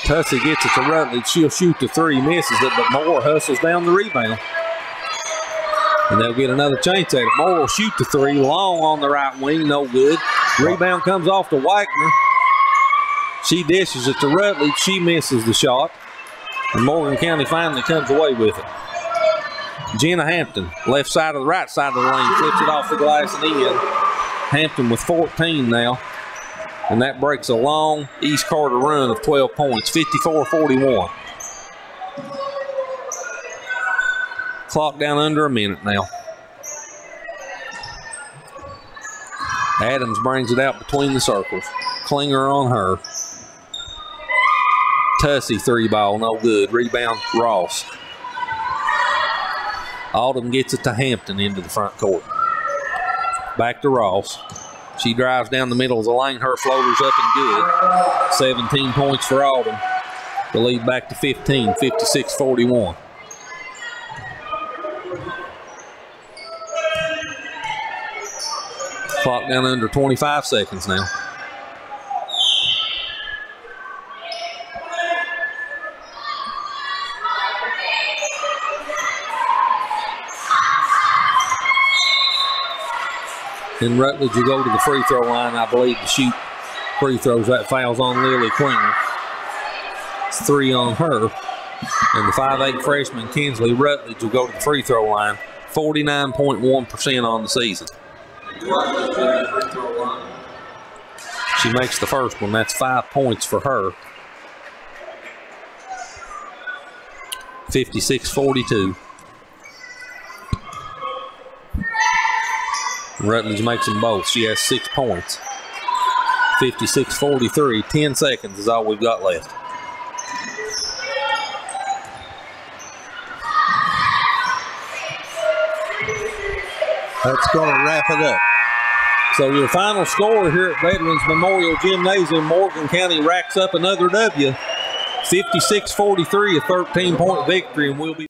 [SPEAKER 1] Tussey gets it to Rutledge. She'll shoot the 3, misses it, but Moore hustles down the rebound. And they'll get another chance at it. Moore will shoot the 3, long on the right wing, no good. Rebound comes off to Wagner. She dishes it to Rutledge. She misses the shot. And Morgan County finally comes away with it. Jenna Hampton, left side of the right side of the lane, flips it off the glass and in. Hampton with 14 now. And that breaks a long East Carter run of 12 points, 54-41. Clock down under a minute now. Adams brings it out between the circles. Klinger on her. Tussey 3-ball, no good. Rebound, Ross. Autumn gets it to Hampton into the front court. Back to Ross. She drives down the middle of the lane. Her floater's up and good. 17 points for Autumn. The lead back to 15, 56-41. Clock down under 25 seconds now. And Rutledge will go to the free throw line, I believe, to shoot free throws. That foul's on Lily Klinger. It's 3 on her. And the 5'8" freshman Kinsley Rutledge will go to the free throw line. 49.1% on the season. She makes the first one. That's 5 points for her. 56-42. Rutledge makes them both. She has 6 points. 56-43. 10 seconds is all we've got left.
[SPEAKER 2] That's going to wrap it up.
[SPEAKER 1] So your final score here at Veterans Memorial Gymnasium, Morgan County racks up another W. 56-43, a 13-point victory, and we'll be